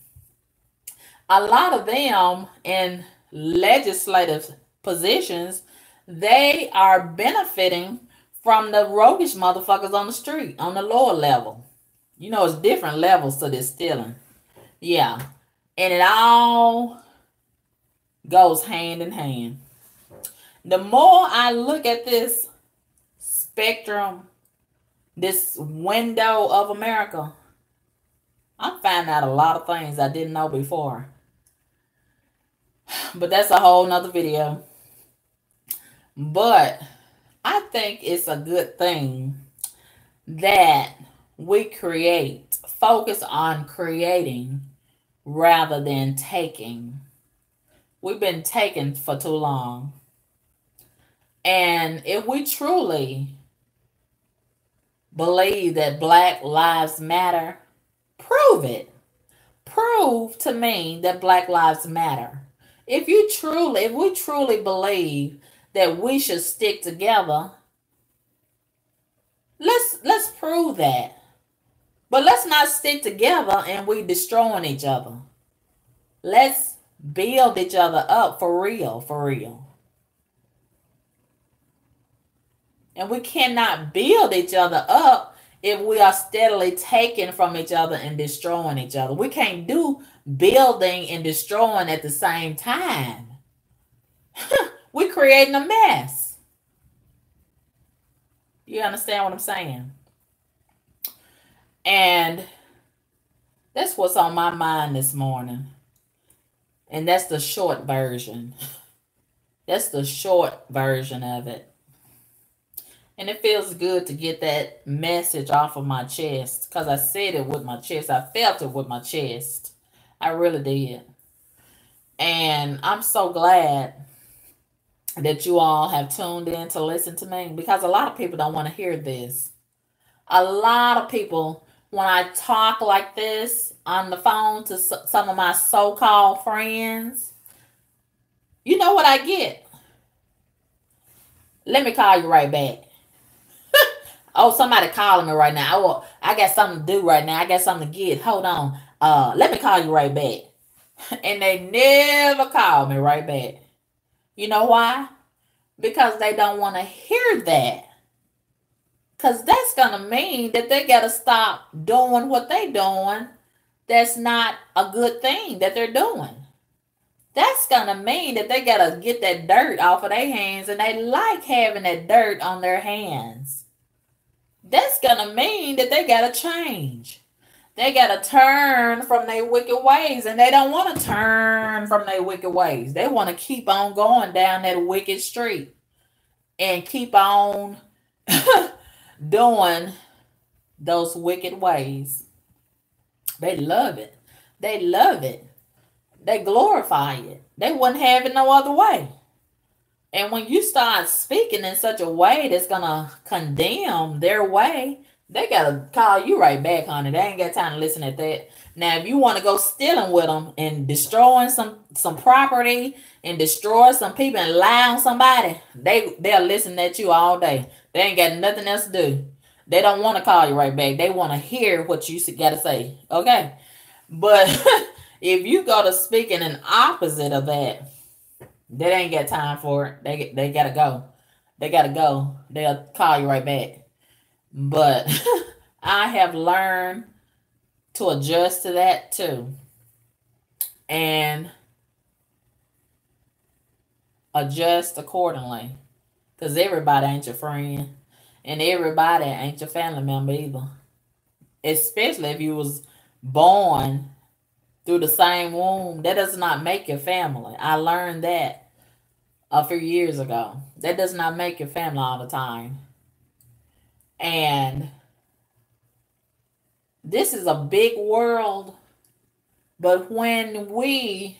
A lot of them in legislative positions, they are benefiting from the roguish motherfuckers on the street, on the lower level. You know, it's different levels to this stealing. Yeah. And it all goes hand in hand. The more I look at this spectrum, this window of America, I'm finding out a lot of things I didn't know before. But that's a whole nother video. But I think it's a good thing that we focus on creating rather than taking. We've been taking for too long. And if we truly believe that Black Lives Matter, prove it. Prove to me that Black Lives Matter. If we truly believe that we should stick together, let's prove that. But let's not stick together and we destroying each other. Let's build each other up for real, for real. And we cannot build each other up if we are steadily taking from each other and destroying each other. We can't do building and destroying at the same time. We're creating a mess. You understand what I'm saying? And that's what's on my mind this morning. And that's the short version. That's the short version of it. And it feels good to get that message off of my chest. Because I said it with my chest. I felt it with my chest. I really did. And I'm so glad that you all have tuned in to listen to me. Because a lot of people don't want to hear this. A lot of people, when I talk like this on the phone to some of my so-called friends, you know what I get? Let me call you right back. Oh, somebody calling me right now. I got something to do right now. I got something to get. Hold on. Let me call you right back. And they never call me right back. You know why? Because they don't want to hear that. Because that's going to mean that they got to stop doing what they're doing. That's not a good thing that they're doing. That's going to mean that they got to get that dirt off of their hands. And they like having that dirt on their hands. that's gonna mean that they gotta change. They gotta turn from their wicked ways, and they don't want to turn from their wicked ways. They want to keep on going down that wicked street and keep on doing those wicked ways. They love it. They love it. They glorify it. They wouldn't have it no other way. And when you start speaking in such a way that's gonna condemn their way, they gotta call you right back, honey. They ain't got time to listen at that. Now, if you want to go stealing with them and destroying some property and destroy some people and lie on somebody, they'll listen at you all day. They ain't got nothing else to do. They don't want to call you right back. They want to hear what you got to say. Okay, but if you go to speaking an opposite of that, they ain't got time for it. They gotta go. They gotta go. They'll call you right back. But I have learned to adjust to that too. And adjust accordingly. Because everybody ain't your friend. And everybody ain't your family member either. Especially if you was born through the same womb. That does not make your family. I learned that a few years ago. That does not make your family all the time. And this is a big world. But when we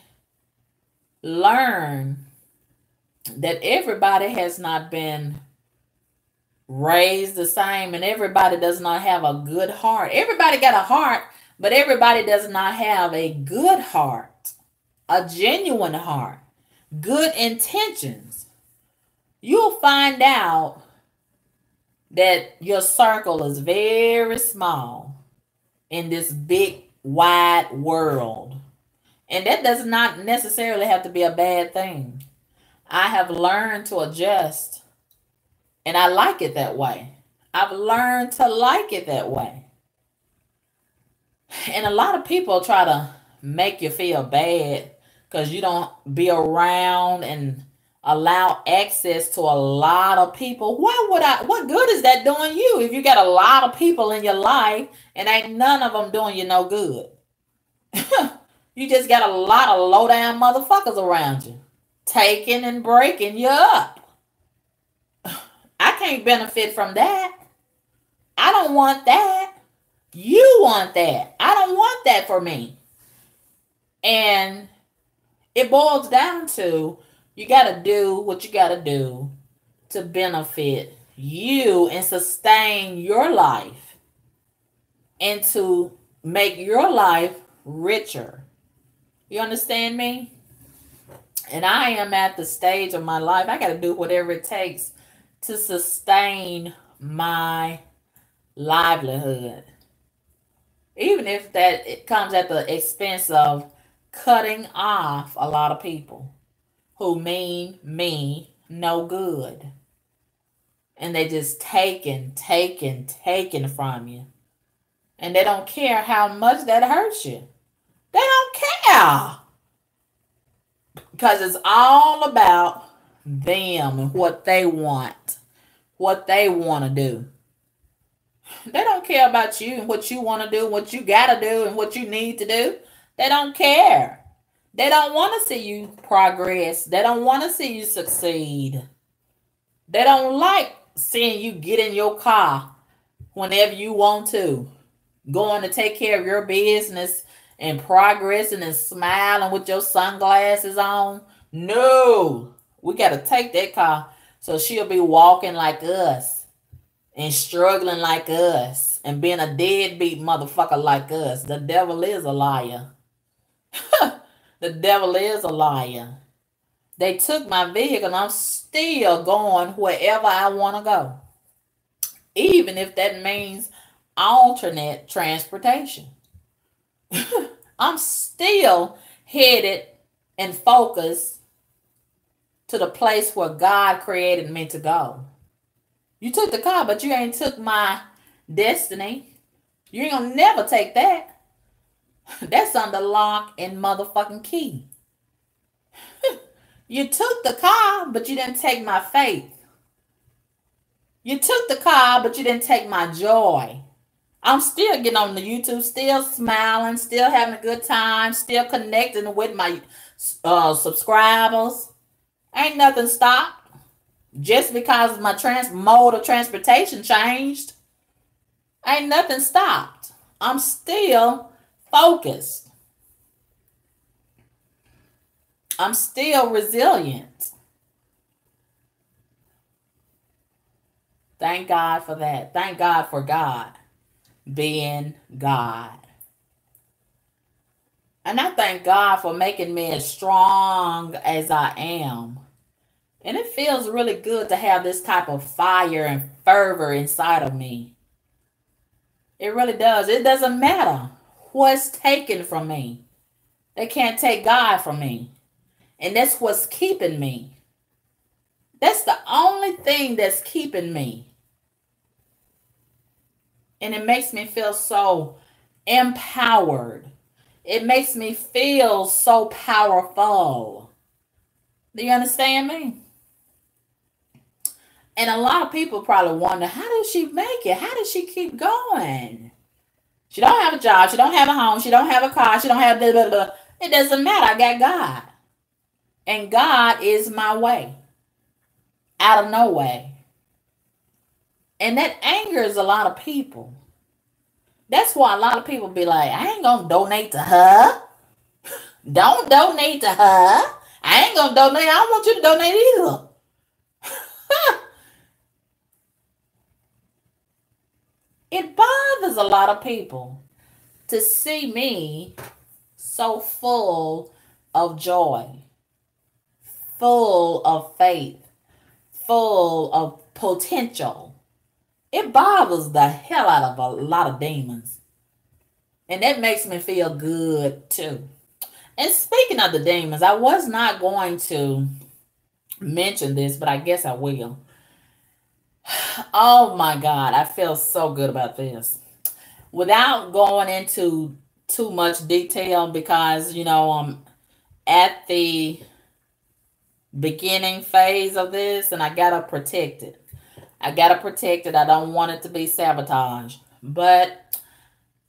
learn that everybody has not been raised the same and everybody does not have a good heart. Everybody got a heart, but everybody does not have a good heart, a genuine heart, good intentions. You'll find out that your circle is very small in this big, wide world. And that does not necessarily have to be a bad thing. I have learned to adjust, and I like it that way. I've learned to like it that way. And a lot of people try to make you feel bad because you don't be around and allow access to a lot of people. What good is that doing you if you got a lot of people in your life and ain't none of them doing you no good? You just got a lot of low down motherfuckers around you, taking and breaking you up. I can't benefit from that. I don't want that. You want that. I don't want that for me. And it boils down to you got to do what you got to do to benefit you and sustain your life and to make your life richer. You understand me? And I am at the stage of my life, I got to do whatever it takes to sustain my livelihood. Even if that it comes at the expense of cutting off a lot of people who mean me no good. And they just taking from you. And they don't care how much that hurts you. They don't care. Because it's all about them and what they want. What they want to do. They don't care about you and what you want to do, what you got to do and what you need to do. They don't care. They don't want to see you progress. They don't want to see you succeed. They don't like seeing you get in your car whenever you want to. Going to take care of your business and progressing and smiling with your sunglasses on. No. We got to take that car so she'll be walking like us and struggling like us and being a deadbeat motherfucker like us. The devil is a liar. The devil is a liar. They took my vehicle and I'm still going wherever I want to go. Even if that means alternate transportation. I'm still headed and focused to the place where God created me to go. You took the car, but you ain't took my destiny. You ain't gonna never take that. That's under lock and motherfucking key. You took the car, but you didn't take my faith. You took the car, but you didn't take my joy. I'm still getting on the YouTube, still smiling, still having a good time, still connecting with my subscribers. Ain't nothing stopped. Just because my mode of transportation changed, ain't nothing stopped. I'm still focused. I'm still resilient. Thank God for that. Thank God for God being God. And I thank God for making me as strong as I am. And it feels really good to have this type of fire and fervor inside of me. It really does. It doesn't matter what's taken from me. They can't take God from me. And that's what's keeping me. That's the only thing that's keeping me. And it makes me feel so empowered. It makes me feel so powerful. Do you understand me? And a lot of people probably wonder, how does she make it? How does she keep going? She don't have a job. She don't have a home. She don't have a car. She don't have blah, blah, blah. It doesn't matter. I got God. And God is my way. Out of no way. And that angers a lot of people. That's why a lot of people be like, I ain't going to donate to her. Don't donate to her. I ain't going to donate. I don't want you to donate either. It bothers a lot of people to see me so full of joy, full of faith, full of potential. It bothers the hell out of a lot of demons. And that makes me feel good too. And speaking of the demons, I was not going to mention this, but I guess I will. Oh my God, I feel so good about this. Without going into too much detail, because, I'm at the beginning phase of this and I got to protect it. I don't want it to be sabotaged. But,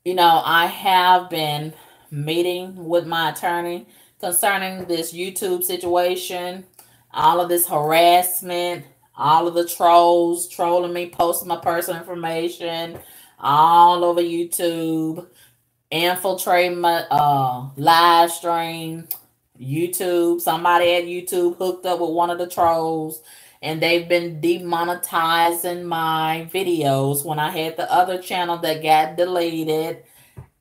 I have been meeting with my attorney concerning this YouTube situation, all of this harassment, all of the trolls trolling me, posting my personal information all over YouTube, infiltrating my live stream, YouTube. Somebody at YouTube hooked up with one of the trolls, and they've been demonetizing my videos when I had the other channel that got deleted.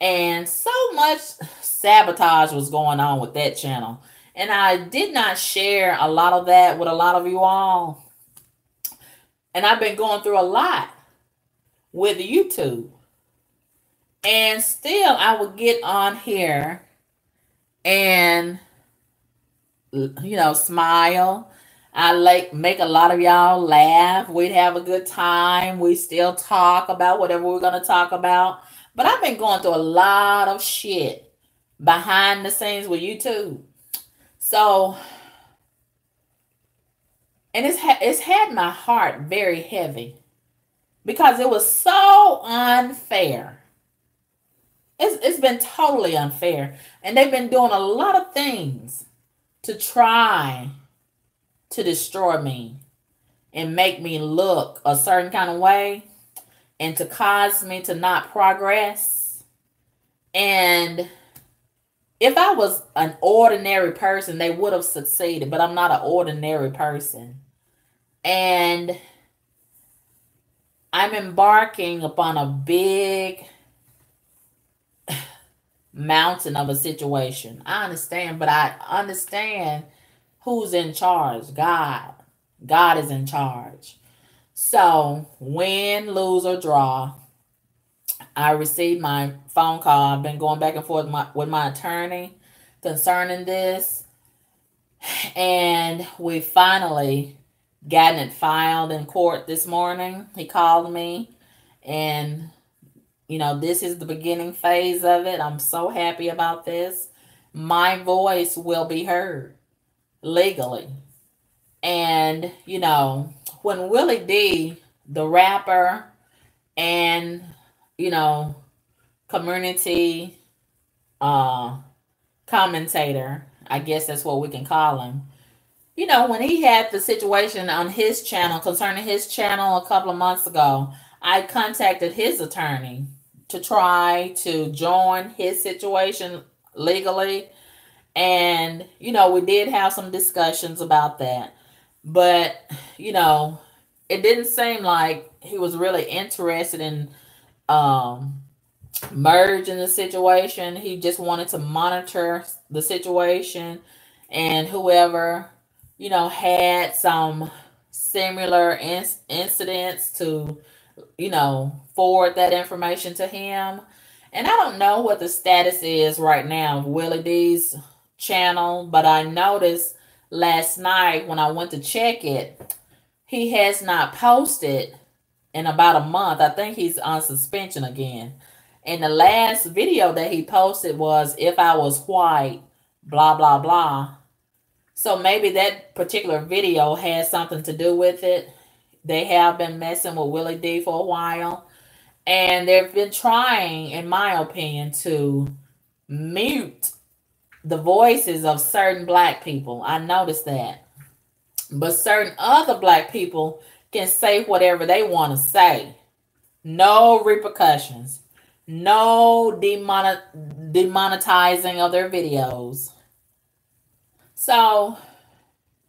And so much sabotage was going on with that channel. And I did not share a lot of that with a lot of you all. And I've been going through a lot with YouTube. And still, I would get on here and, smile. I make a lot of y'all laugh. We'd have a good time. We still talk about whatever we're going to talk about. But I've been going through a lot of shit behind the scenes with YouTube. So, and it's had my heart very heavy because it was so unfair. It's been totally unfair. And they've been doing a lot of things to try to destroy me and make me look a certain kind of way and to cause me to not progress. And if I was an ordinary person, they would have succeeded, but I'm not an ordinary person. And I'm embarking upon a big mountain of a situation. I understand, but I understand who's in charge. God. God is in charge. So, win, lose, or draw, I received my phone call. I've been going back and forth with my attorney concerning this. And we finally gotten it filed in court this morning. He called me and this is the beginning phase of it. I'm so happy about this. My voice will be heard legally. And, when Willie D the rapper and, you know, community uh, commentator, I guess that's what we can call him. You know, when he had the situation on his channel concerning his channel a couple of months ago, I contacted his attorney to try to join his situation legally. And, you know, we did have some discussions about that. But, you know, it didn't seem like he was really interested in um, merging the situation. He just wanted to monitor the situation, and whoever, you know, had some similar incidents to, you know, forward that information to him. And I don't know what the status is right now of Willie D's channel, but I noticed last night when I went to check it, he has not posted in about a month. I think he's on suspension again. And the last video that he posted was "If I Was White, blah, blah, blah." So maybe that particular video has something to do with it. They have been messing with Willie D for a while. And they've been trying, in my opinion, to mute the voices of certain black people. I noticed that. But certain other black people can say whatever they want to say. No repercussions. No demonetizing of their videos. So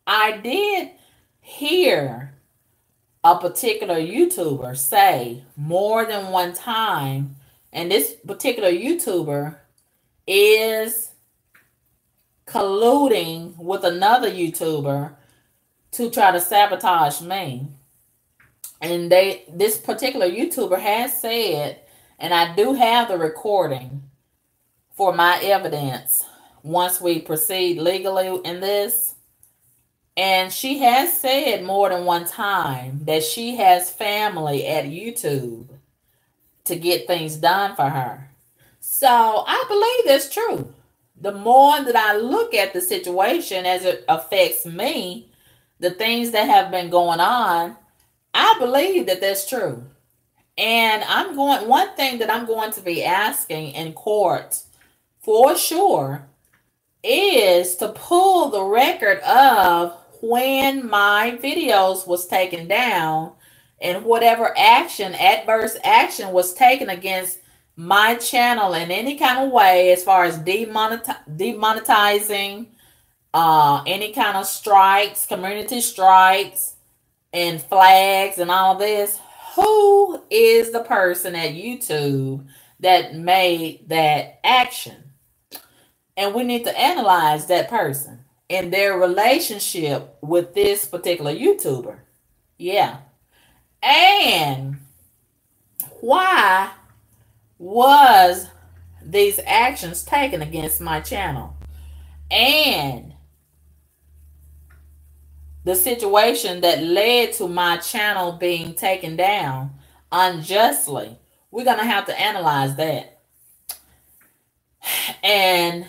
I did hear a particular YouTuber say more than one time, and this particular YouTuber is colluding with another YouTuber to try to sabotage me. And this particular YouTuber has said, and I do have the recording for my evidence once we proceed legally in this. And she has said more than one time that she has family at YouTube to get things done for her. So I believe that's true. The more that I look at the situation as it affects me, the things that have been going on, I believe that that's true. And one thing that I'm going to be asking in court for sure is to pull the record of when my videos was taken down and whatever adverse action was taken against my channel in any kind of way, as far as demonetizing, any kind of strikes, community strikes, and flags and all this. Who is the person at YouTube that made that action? And we need to analyze that person and their relationship with this particular YouTuber. Yeah. And why was these actions taken against my channel? And the situation that led to my channel being taken down unjustly. We're going to have to analyze that. And,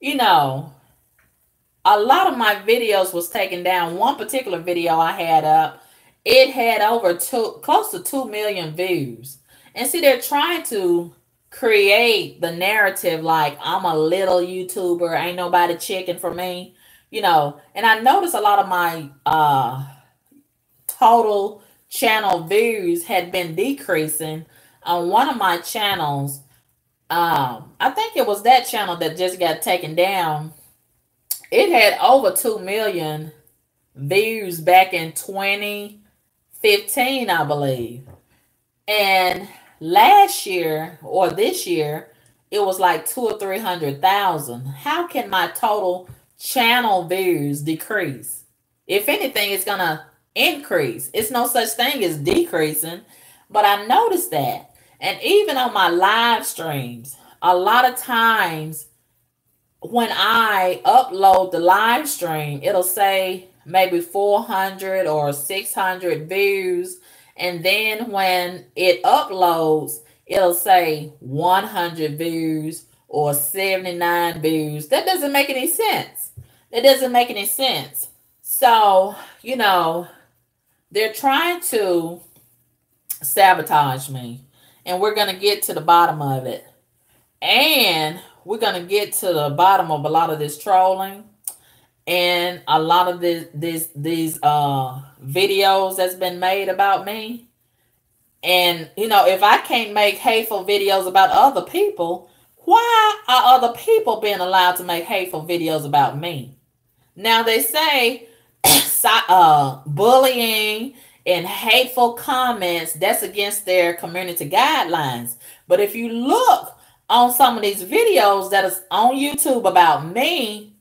you know, a lot of my videos was taken down. One particular video I had up, it had close to 2 million views. And see, they're trying to create the narrative like I'm a little YouTuber, ain't nobody checking for me, you know. And I noticed a lot of my total channel views had been decreasing on one of my channels. I think it was that channel that just got taken down. It had over 2 million views back in 2015, I believe. And last year or this year, it was like 200,000 or 300,000. How can my total channel views decrease? If anything, it's going to increase. It's no such thing as decreasing. But I noticed that. And even on my live streams, a lot of times when I upload the live stream, it'll say maybe 400 or 600 views. And then when it uploads, it'll say 100 views or 79 views. That doesn't make any sense. It doesn't make any sense. So, you know, They're trying to sabotage me. And we're going to get to the bottom of it. And we're going to get to the bottom of a lot of this trolling and a lot of these videos that's been made about me. And, you know, if I can't make hateful videos about other people, why are other people being allowed to make hateful videos about me? Now they say bullying and hateful comments, that's against their community guidelines. But if you look on some of these videos that is on YouTube about me,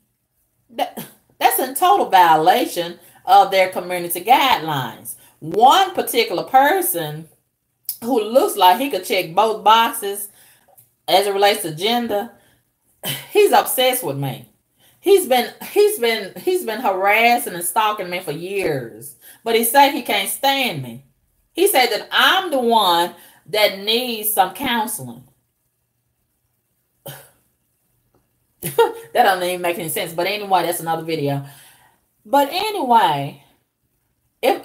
that's in total violation of their community guidelines. One particular person who looks like he could check both boxes as it relates to gender, he's obsessed with me. He's been harassing and stalking me for years. But he said he can't stand me. He said that I'm the one that needs some counseling. That doesn't even make any sense. But anyway, that's another video. But anyway, if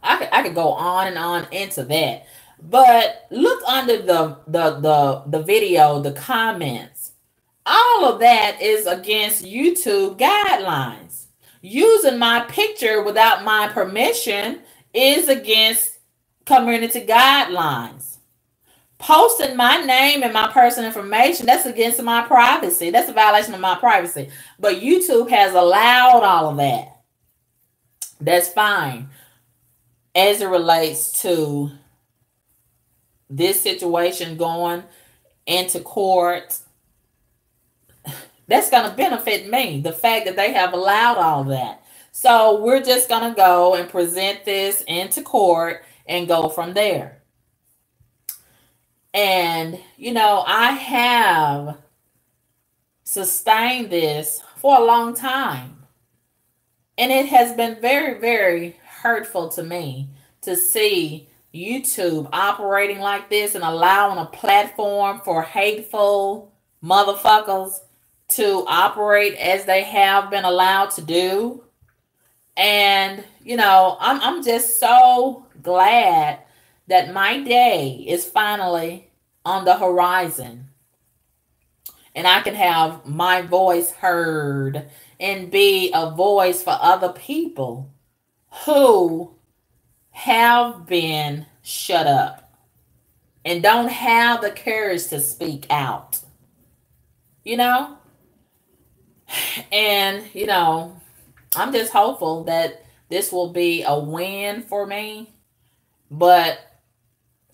I could go on and on into that. But look under the video, the comments. All of that is against YouTube guidelines. Using my picture without my permission is against community guidelines. Posting my name and my personal information, that's against my privacy. That's a violation of my privacy. But YouTube has allowed all of that. That's fine. As it relates to this situation going into court, that's going to benefit me. The fact that they have allowed all that. So we're just going to go and present this into court and go from there. And, you know, I have sustained this for a long time. And it has been very, very hurtful to me to see YouTube operating like this and allowing a platform for hateful motherfuckers to operate as they have been allowed to do. And, you know, I'm just so glad that my day is finally on the horizon. And I can have my voice heard and be a voice for other people who have been shut up and don't have the courage to speak out. You know? And, you know, I'm just hopeful that this will be a win for me. But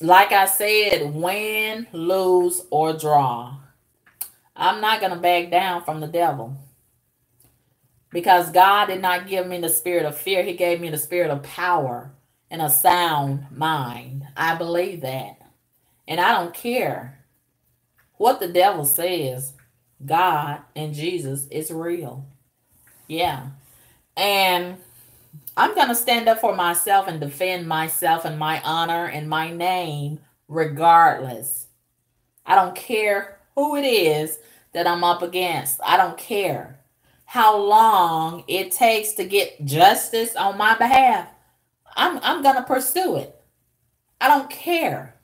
like I said, win, lose, or draw, I'm not going to back down from the devil. Because God did not give me the spirit of fear. He gave me the spirit of power and a sound mind. I believe that. And I don't care what the devil says. God and Jesus is real. Yeah. And I'm going to stand up for myself and defend myself and my honor and my name regardless. I don't care who it is that I'm up against. I don't care how long it takes to get justice on my behalf. I'm going to pursue it. I don't care.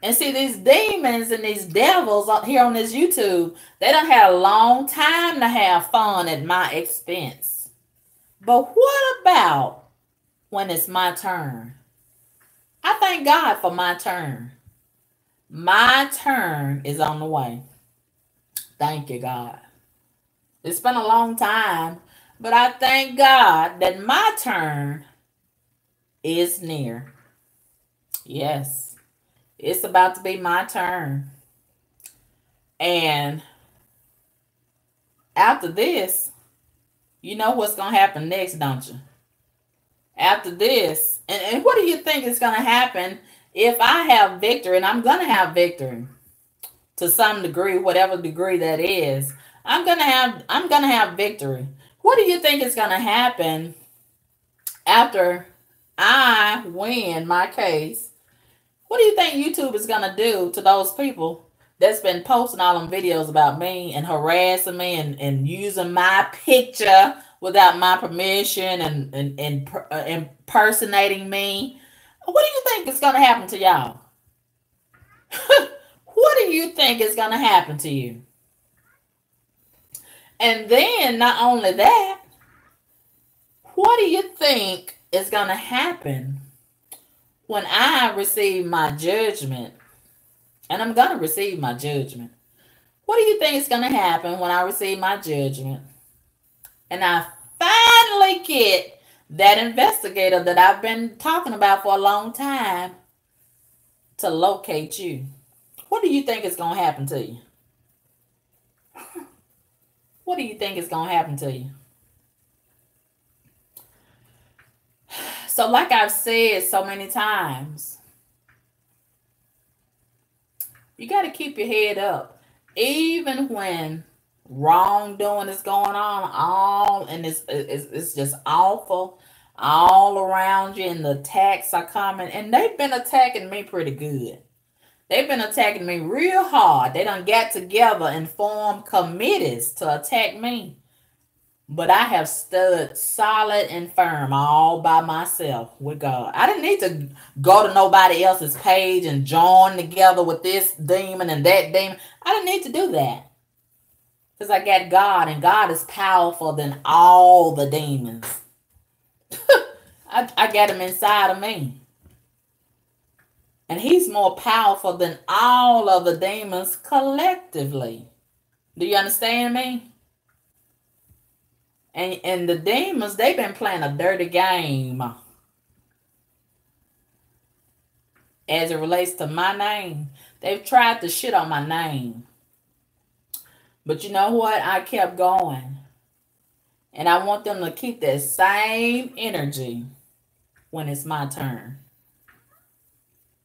And see, these demons and these devils here on this YouTube, they done had a long time to have fun at my expense. But what about when it's my turn? I thank God for my turn. My turn is on the way. Thank you, God. It's been a long time, but I thank God that my turn is near. Yes, it's about to be my turn. And after this, you know what's going to happen next, don't you? After this, and what do you think is going to happen if I have victory? And I'm going to have victory to some degree, whatever degree that is. I'm going to have victory. What do you think is going to happen after I win my case? What do you think YouTube is going to do to those people that's been posting all them videos about me and harassing me and using my picture without my permission and impersonating me. What do you think is going to happen to y'all? What do you think is going to happen to you? And then, not only that, what do you think is going to happen when I receive my judgment? And I'm going to receive my judgment. What do you think is going to happen when I receive my judgment? And I finally get that investigator that I've been talking about for a long time to locate you. What do you think is going to happen to you? What do you think is going to happen to you? So like I've said so many times, you got to keep your head up. Even when wrongdoing is going on, and it's just awful all around you, and the attacks are coming, and they've been attacking me pretty good. They've been attacking me real hard. They done got together and formed committees to attack me. But I have stood solid and firm all by myself with God. I didn't need to go to nobody else's page and join together with this demon and that demon. I didn't need to do that. Because I got God, and God is powerful than all the demons. I got him inside of me. And he's more powerful than all of the demons collectively. Do you understand me? And the demons, they've been playing a dirty game as it relates to my name. They've tried to shit on my name. But you know what? I kept going. And I want them to keep that same energy when it's my turn.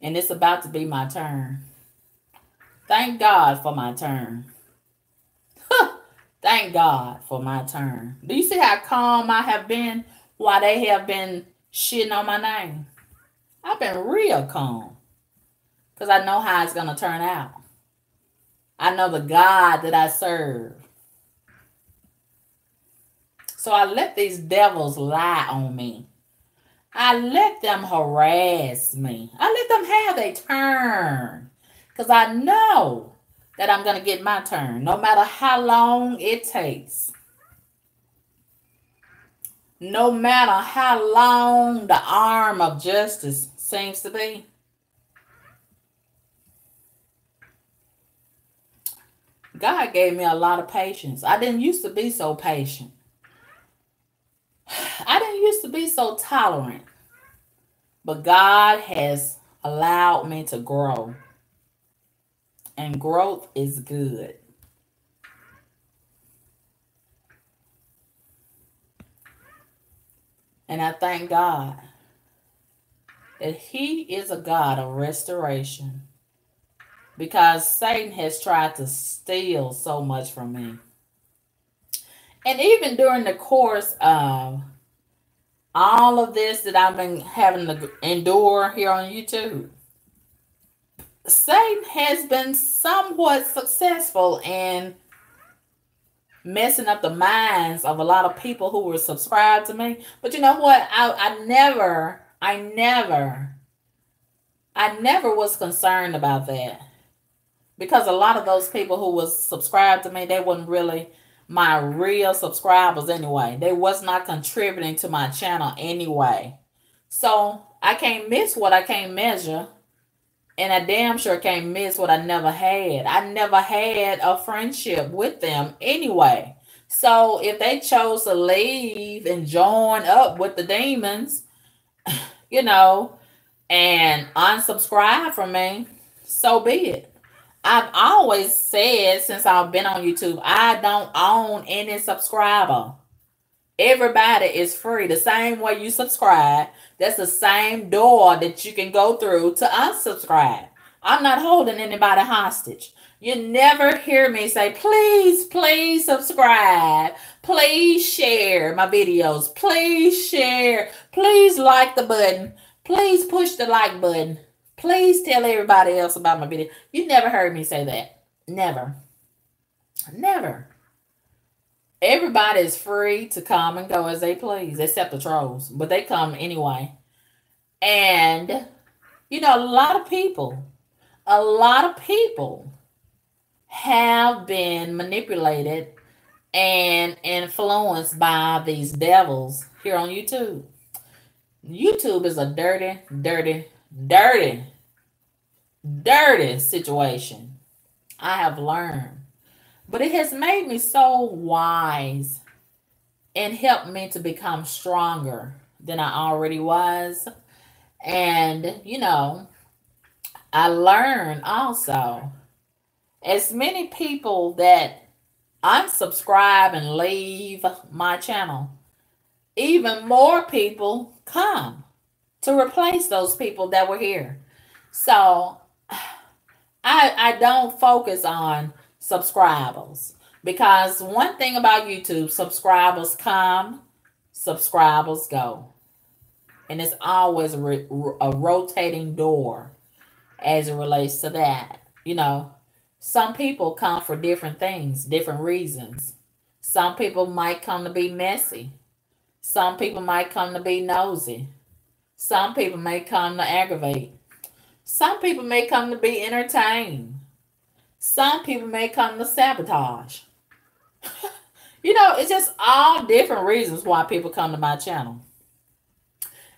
And it's about to be my turn. Thank God for my turn. Thank God for my turn. Do you see how calm I have been while they have been shitting on my name? I've been real calm. Because I know how it's going to turn out. I know the God that I serve. So I let these devils lie on me. I let them harass me. I let them have their turn. Because I know that I'm going to get my turn, no matter how long it takes. No matter how long the arm of justice seems to be. God gave me a lot of patience. I didn't used to be so patient. I didn't used to be so tolerant. But God has allowed me to grow. And growth is good. And I thank God that he is a God of restoration. Because Satan has tried to steal so much from me. And even during the course of all of this that I've been having to endure here on YouTube, Satan has been somewhat successful in messing up the minds of a lot of people who were subscribed to me. But you know what? I never was concerned about that. Because a lot of those people who was subscribed to me, they weren't really my real subscribers anyway. They was not contributing to my channel anyway. So I can't miss what I can't measure. And I damn sure can't miss what I never had. I never had a friendship with them anyway. So if they chose to leave and join up with the demons, you know, and unsubscribe from me, so be it. I've always said since I've been on YouTube, I don't own any subscriber. Everybody is free. The same way you subscribe, that's the same door that you can go through to unsubscribe. I'm not holding anybody hostage. You never hear me say, please, please subscribe. Please share my videos. Please share. Please like the button. Please push the like button. Please tell everybody else about my video. You never heard me say that. Never. Never. Everybody is free to come and go as they please, except the trolls, but they come anyway. And a lot of people have been manipulated and influenced by these devils here on YouTube. YouTube is a dirty, dirty, dirty, dirty situation. I have learned. But it has made me so wise and helped me to become stronger than I already was. And, I learned also, as many people that unsubscribe and leave my channel, even more people come to replace those people that were here. So I don't focus on subscribers, because one thing about YouTube, subscribers come, subscribers go. And it's always a rotating door as it relates to that. Some people come for different things, different reasons. Some people might come to be messy. Some people might come to be nosy. Some people may come to aggravate. Some people may come to be entertained. Some people may come to sabotage. It's just all different reasons why people come to my channel.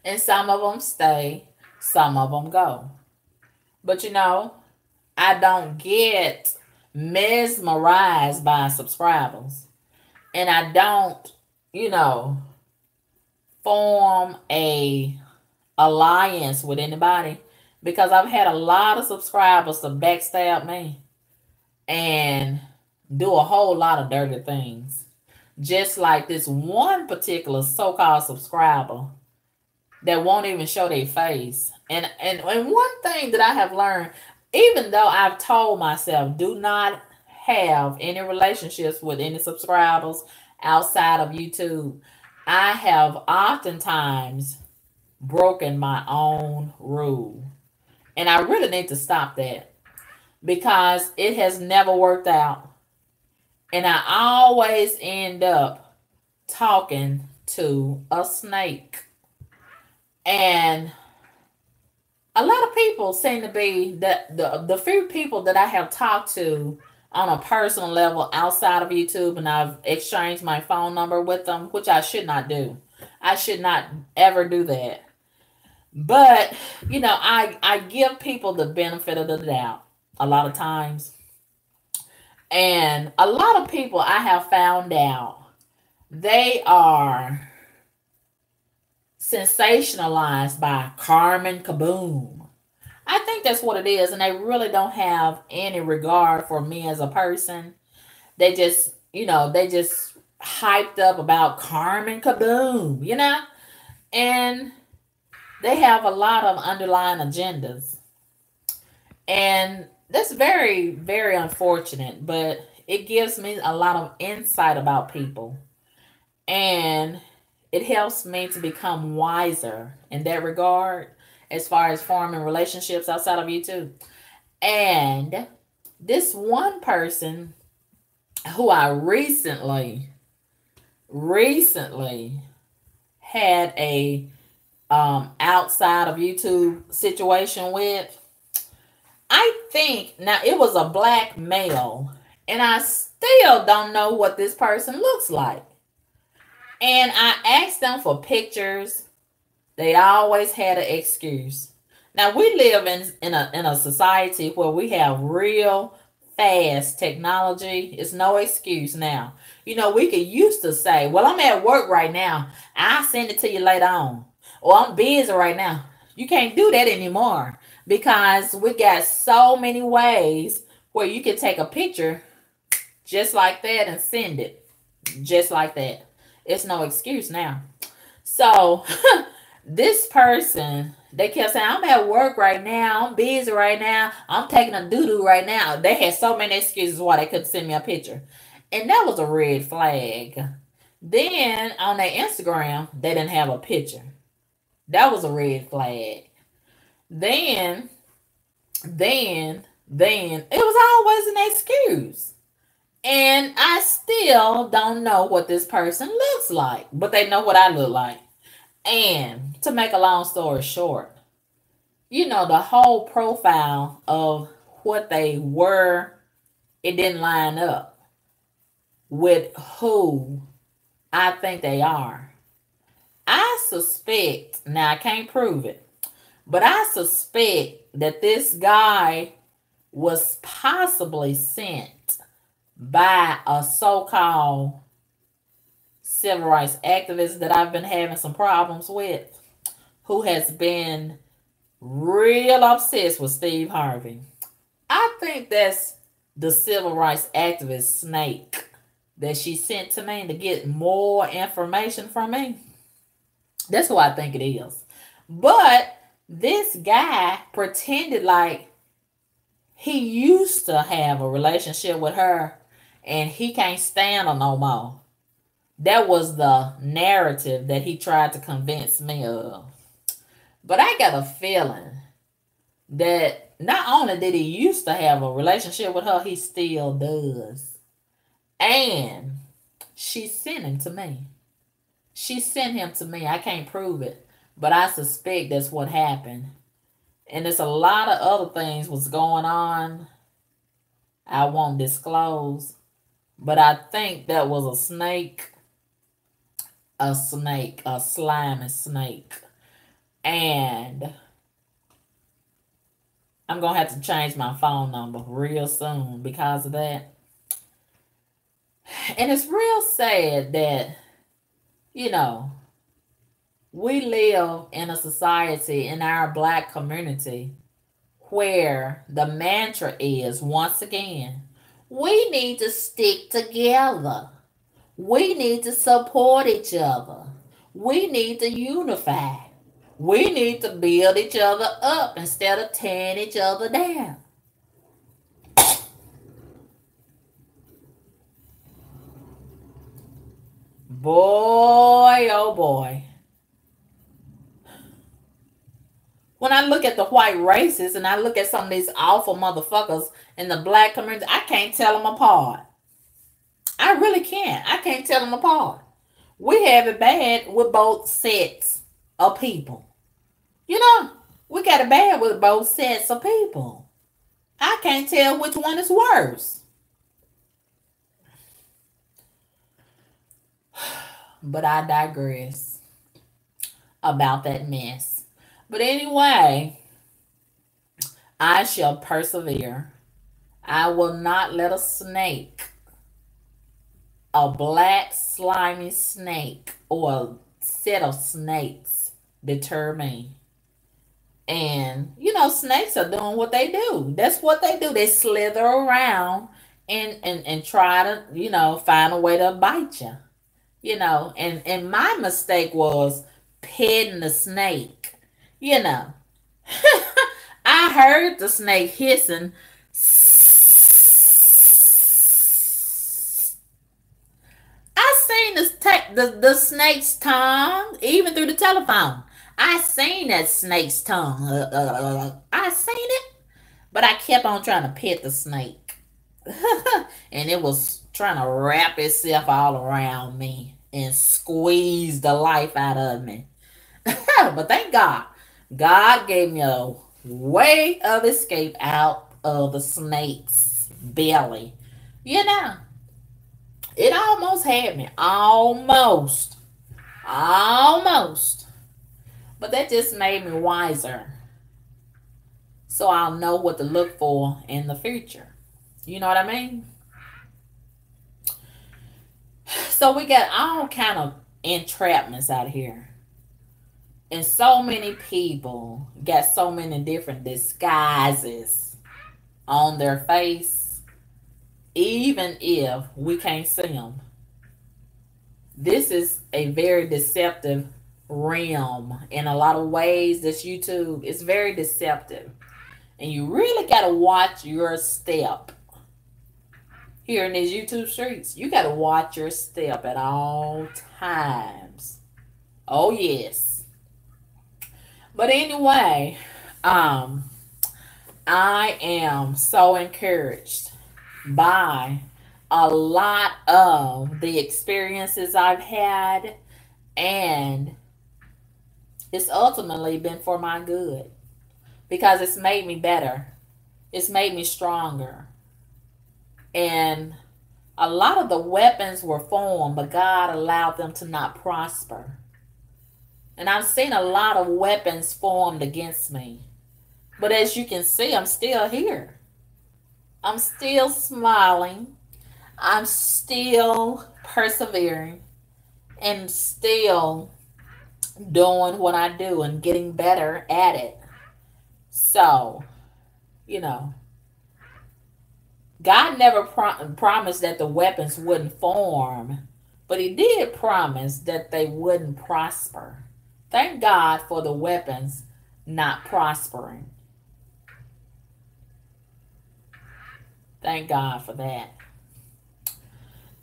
And some of them stay, some of them go. But I don't get mesmerized by subscribers. And I don't, form a alliance with anybody, because I've had a lot of subscribers to backstab me and do a whole lot of dirty things. Just like this one particular so-called subscriber that won't even show their face. And one thing that I have learned, even though I've told myself, do not have any relationships with any subscribers outside of YouTube, I have oftentimes broken my own rule. And I really need to stop that, because it has never worked out. And I always end up talking to a snake. And a lot of people seem to be the few people that I have talked to on a personal level outside of YouTube, and I've exchanged my phone number with them, which I should not do. I should not ever do that. But, I give people the benefit of the doubt a lot of times. And a lot of people I have found out, they are sensationalized by Carmen Kaboom. I think that's what it is, and they really don't have any regard for me as a person. They just, they just hyped up about Carmen Kaboom, and they have a lot of underlying agendas. And that's very, very unfortunate, but it gives me a lot of insight about people. And it helps me to become wiser in that regard, as far as forming relationships outside of YouTube. And this one person who I recently had a outside of YouTube situation with, I think now it was a black male, and I still don't know what this person looks like. And I asked them for pictures. They always had an excuse. Now we live in a society where we have real fast technology. It's no excuse now. We could used to say, well, I'm at work right now, I'll send it to you later on. Or I'm busy right now. You can't do that anymore, because we got so many ways where you can take a picture just like that and send it just like that. It's no excuse now. So this person, they kept saying, I'm at work right now, I'm busy right now, I'm taking a doo-doo right now. They had so many excuses why they couldn't send me a picture. And that was a red flag. Then on their Instagram, they didn't have a picture. That was a red flag. Then it was always an excuse. And I still don't know what this person looks like, but they know what I look like. And to make a long story short, the whole profile of what they were, it didn't line up with who I think they are. I suspect, now I can't prove it, but I suspect that this guy was possibly sent by a so-called civil rights activist that I've been having some problems with, who has been real obsessed with Steve Harvey. I think that's the civil rights activist Snake that she sent to me to get more information from me. That's who I think it is. But this guy pretended like he used to have a relationship with her and he can't stand her no more. That was the narrative that he tried to convince me of. But I got a feeling that not only did he used to have a relationship with her, he still does. And she sent him to me. She sent him to me. I can't prove it, but I suspect that's what happened. And there's a lot of other things was going on. I won't disclose, but I think that was a slimy snake. And I'm going to have to change my phone number real soon because of that. And it's real sad that, we live in a society in our Black community where the mantra is, once again, we need to stick together. We need to support each other. We need to unify. We need to build each other up instead of tearing each other down. Boy, oh boy. When I look at the white races and I look at some of these awful motherfuckers in the Black community, I can't tell them apart. I really can't. I can't tell them apart. We have it bad with both sets of people. We got it bad with both sets of people. I can't tell which one is worse. But I digress about that mess. But anyway, I shall persevere. I will not let a snake, a black slimy snake, or a set of snakes deter me. And, snakes are doing what they do. That's what they do. They slither around and try to, find a way to bite you. And my mistake was petting the snake. I heard the snake hissing. I seen the snake's tongue even through the telephone. I seen that snake's tongue. I seen it, but I kept on trying to pet the snake. And it was trying to wrap itself all around me and squeeze the life out of me. But thank God. God gave me a way of escape out of the snake's belly. It almost had me. Almost. Almost. But that just made me wiser. So I'll know what to look for in the future. You know what I mean? So we got all kind of entrapments out here. And so many people got so many different disguises on their face, even if we can't see them. This is a very deceptive realm in a lot of ways. This YouTube is very deceptive. And you really got to watch your step. Here in these YouTube streets, you got to watch your step at all times. Oh, yes. But anyway, I am so encouraged by a lot of the experiences I've had, and it's ultimately been for my good because it's made me better. It's made me stronger. And a lot of the weapons were formed, but God allowed them to not prosper. And I've seen a lot of weapons formed against me. But as you can see, I'm still here. I'm still smiling. I'm still persevering and still doing what I do and getting better at it. So, you know, God never promised that the weapons wouldn't form, but He did promise that they wouldn't prosper. Thank God for the weapons not prospering. Thank God for that.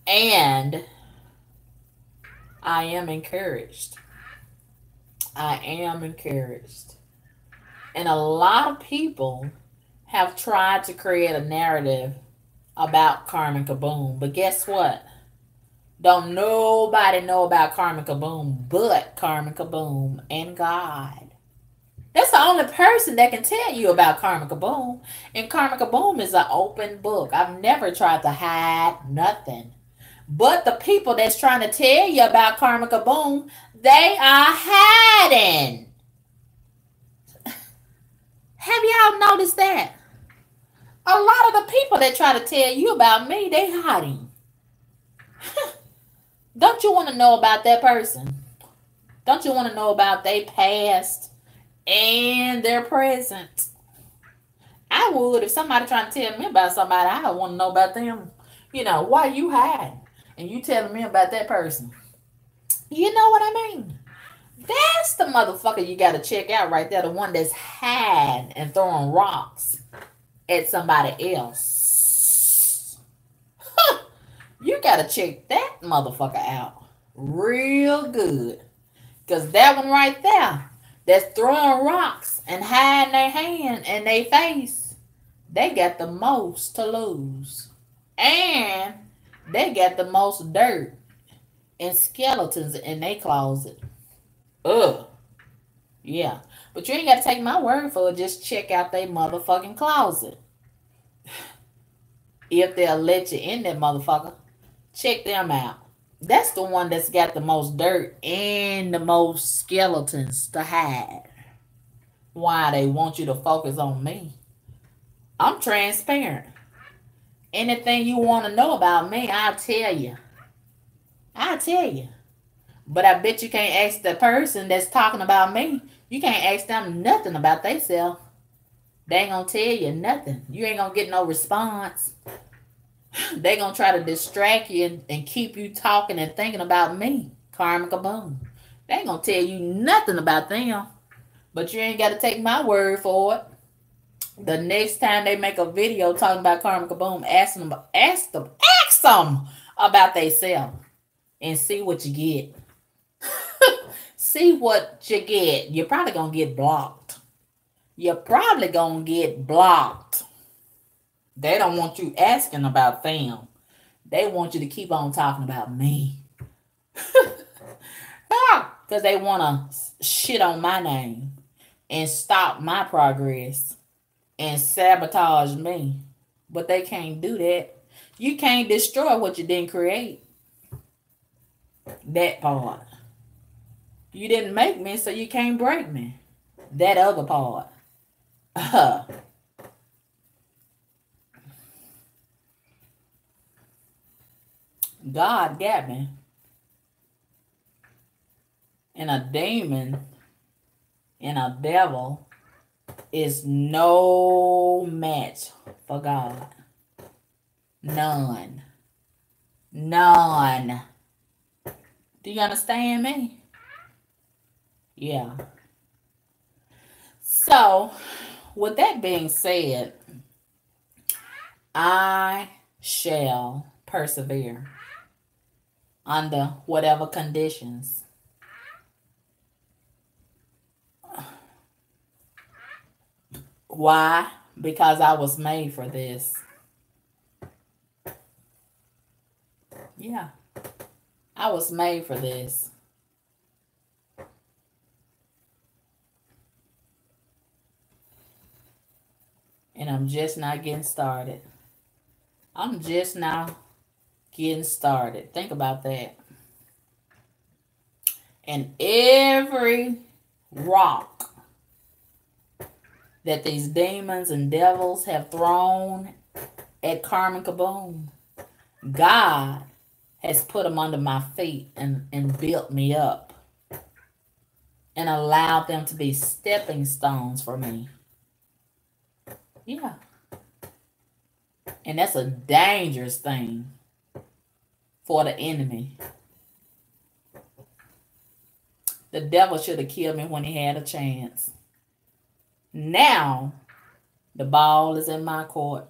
And I am encouraged. I am encouraged. And a lot of people have tried to create a narrative about Carmen Kaboom. But guess what? Don't nobody know about Carmen Kaboom but Carmen Kaboom and God. That's the only person that can tell you about Carmen Kaboom. And Carmen Kaboom is an open book. I've never tried to hide nothing. But the people that's trying to tell you about Carmen Kaboom, they are hiding. Have y'all noticed that? A lot of the people that try to tell you about me, they hiding. Don't you want to know about that person? Don't you want to know about their past and their present? I would if somebody trying to tell me about somebody. I want to know about them. You know, why you hiding and you telling me about that person? You know what I mean? That's the motherfucker you got to check out right there. The one that's hiding and throwing rocks at somebody else. You got to check that motherfucker out real good. Because that one right there, that's throwing rocks and hiding their hand and their face, they got the most to lose. And they got the most dirt and skeletons in their closet. Ugh. Yeah. But you ain't got to take my word for it. Just check out their motherfucking closet. If they'll let you in that motherfucker, check them out. That's the one that's got the most dirt and the most skeletons to hide. Why they want you to focus on me. I'm transparent. Anything you want to know about me, I'll tell you. I'll tell you. But I bet you can't ask the person that's talking about me. You can't ask them nothing about themselves. They ain't gonna tell you nothing. You ain't gonna get no response. They gonna try to distract you and keep you talking and thinking about me, Carmen Kaboom. They ain't gonna tell you nothing about them. But you ain't got to take my word for it. The next time they make a video talking about Carmen Kaboom, ask them about themselves and see what you get. See what you get. You're probably gonna get blocked. You're probably gonna get blocked. They don't want you asking about them. They want you to keep on talking about me. Because they want to shit on my name and stop my progress and sabotage me. But they can't do that. You can't destroy what you didn't create. That part. You didn't make me, so you can't break me. That other part. God got me. And a demon and a devil is no match for God. None. None. Do you understand me? Yeah. So, with that being said, I shall persevere under whatever conditions. Why? Because I was made for this. Yeah, I was made for this. And I'm just not getting started. I'm just now getting started. Think about that. And every rock that these demons and devils have thrown at Carmen Kaboom, God has put them under my feet and built me up and allowed them to be stepping stones for me. Yeah. And that's a dangerous thing for the enemy. The devil should have killed me when he had a chance. Now, the ball is in my court.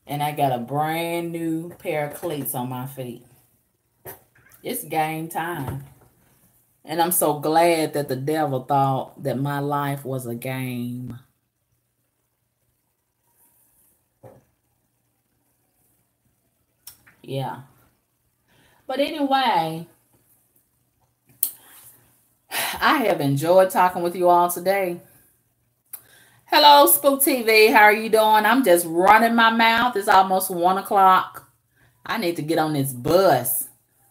And I got a brand new pair of cleats on my feet. It's game time. And I'm so glad that the devil thought that my life was a game. Yeah. But anyway, I have enjoyed talking with you all today. Hello, Spook TV. How are you doing? I'm just running my mouth. It's almost 1 o'clock. I need to get on this bus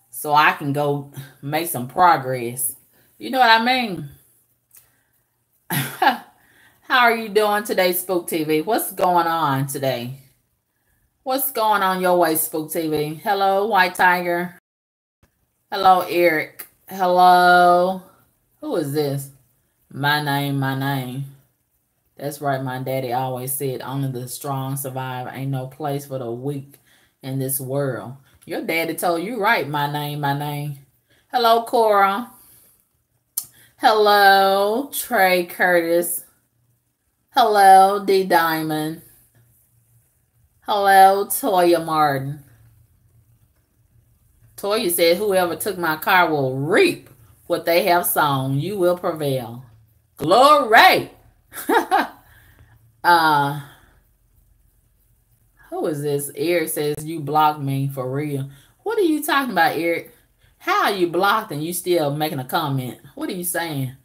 so I can go make some progress. You know what I mean? How are you doing today, Spook TV? What's going on today? What's going on your way, Spook TV? Hello, White Tiger. Hello, Eric. Hello. Who is this? My name, my name. That's right, my daddy always said, only the strong survive. Ain't no place for the weak in this world. Your daddy told you right, my name, my name. Hello, Cora. Hello, Trey Curtis. Hello, D Diamond. Hello, Toya Martin. Toya said, whoever took my car will reap what they have sown. You will prevail. Glory. Who is this? Eric says, you blocked me for real. What are you talking about, Eric? How are you blocked and you still making a comment? What are you saying?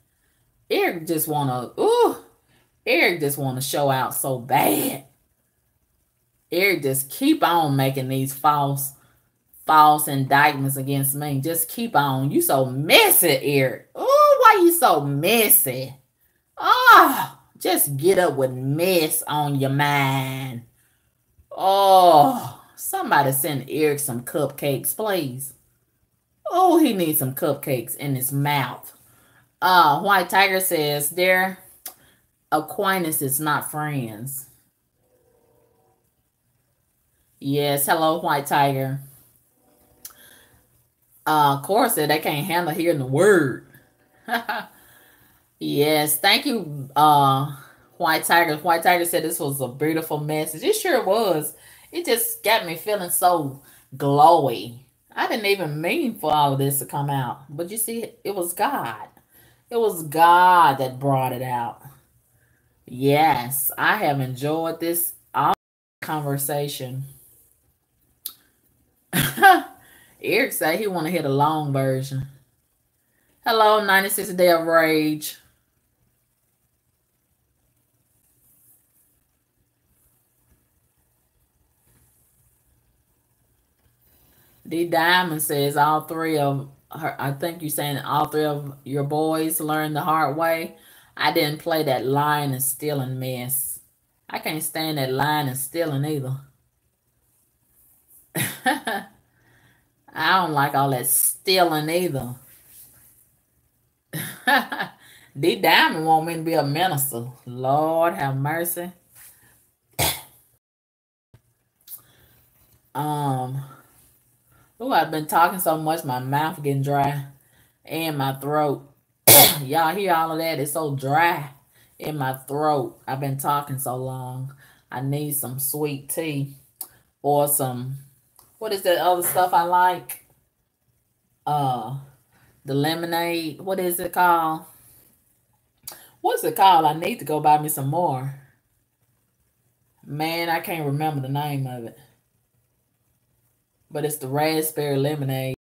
Eric just want to show out so bad. Eric just keep on making these false indictments against me. Just keep on. You so messy, Eric. Oh, why you so messy? Oh, just get up with mess on your mind. Oh, somebody send Eric some cupcakes, please. Oh, he needs some cupcakes in his mouth. White Tiger says their acquaintances, not friends. Yes, hello, White Tiger. Cora said they can't handle hearing the word. Yes, thank you, White Tiger. White Tiger said this was a beautiful message. It sure was. It just got me feeling so glowy. I didn't even mean for all of this to come out. But you see, it was God. It was God that brought it out. Yes, I have enjoyed this conversation. Eric said he want to hear the long version. Hello, 96 Day of Rage. D Diamond says all three of her, I think you're saying all three of your boys learned the hard way. I didn't play that lying and stealing mess. I can't stand that lying and stealing either. I don't like all that stealing either. D Diamond want me to be a minister. Lord have mercy. Oh, I've been talking so much, my mouth getting dry and my throat. Y'all hear all of that? It's so dry in my throat. I've been talking so long. I need some sweet tea or some, what is that other stuff I like? The lemonade. What is it called? What's it called? I need to go buy me some more. Man, I can't remember the name of it. But it's the raspberry lemonade.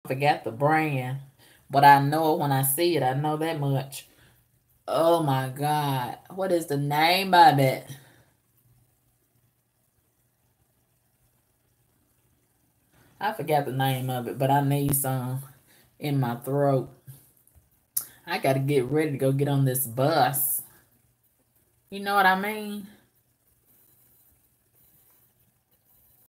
I forgot the brand. But I know it when I see it. I know that much. Oh my God. What is the name of it? I forgot the name of it, but I need some in my throat. I got to get ready to go get on this bus. You know what I mean?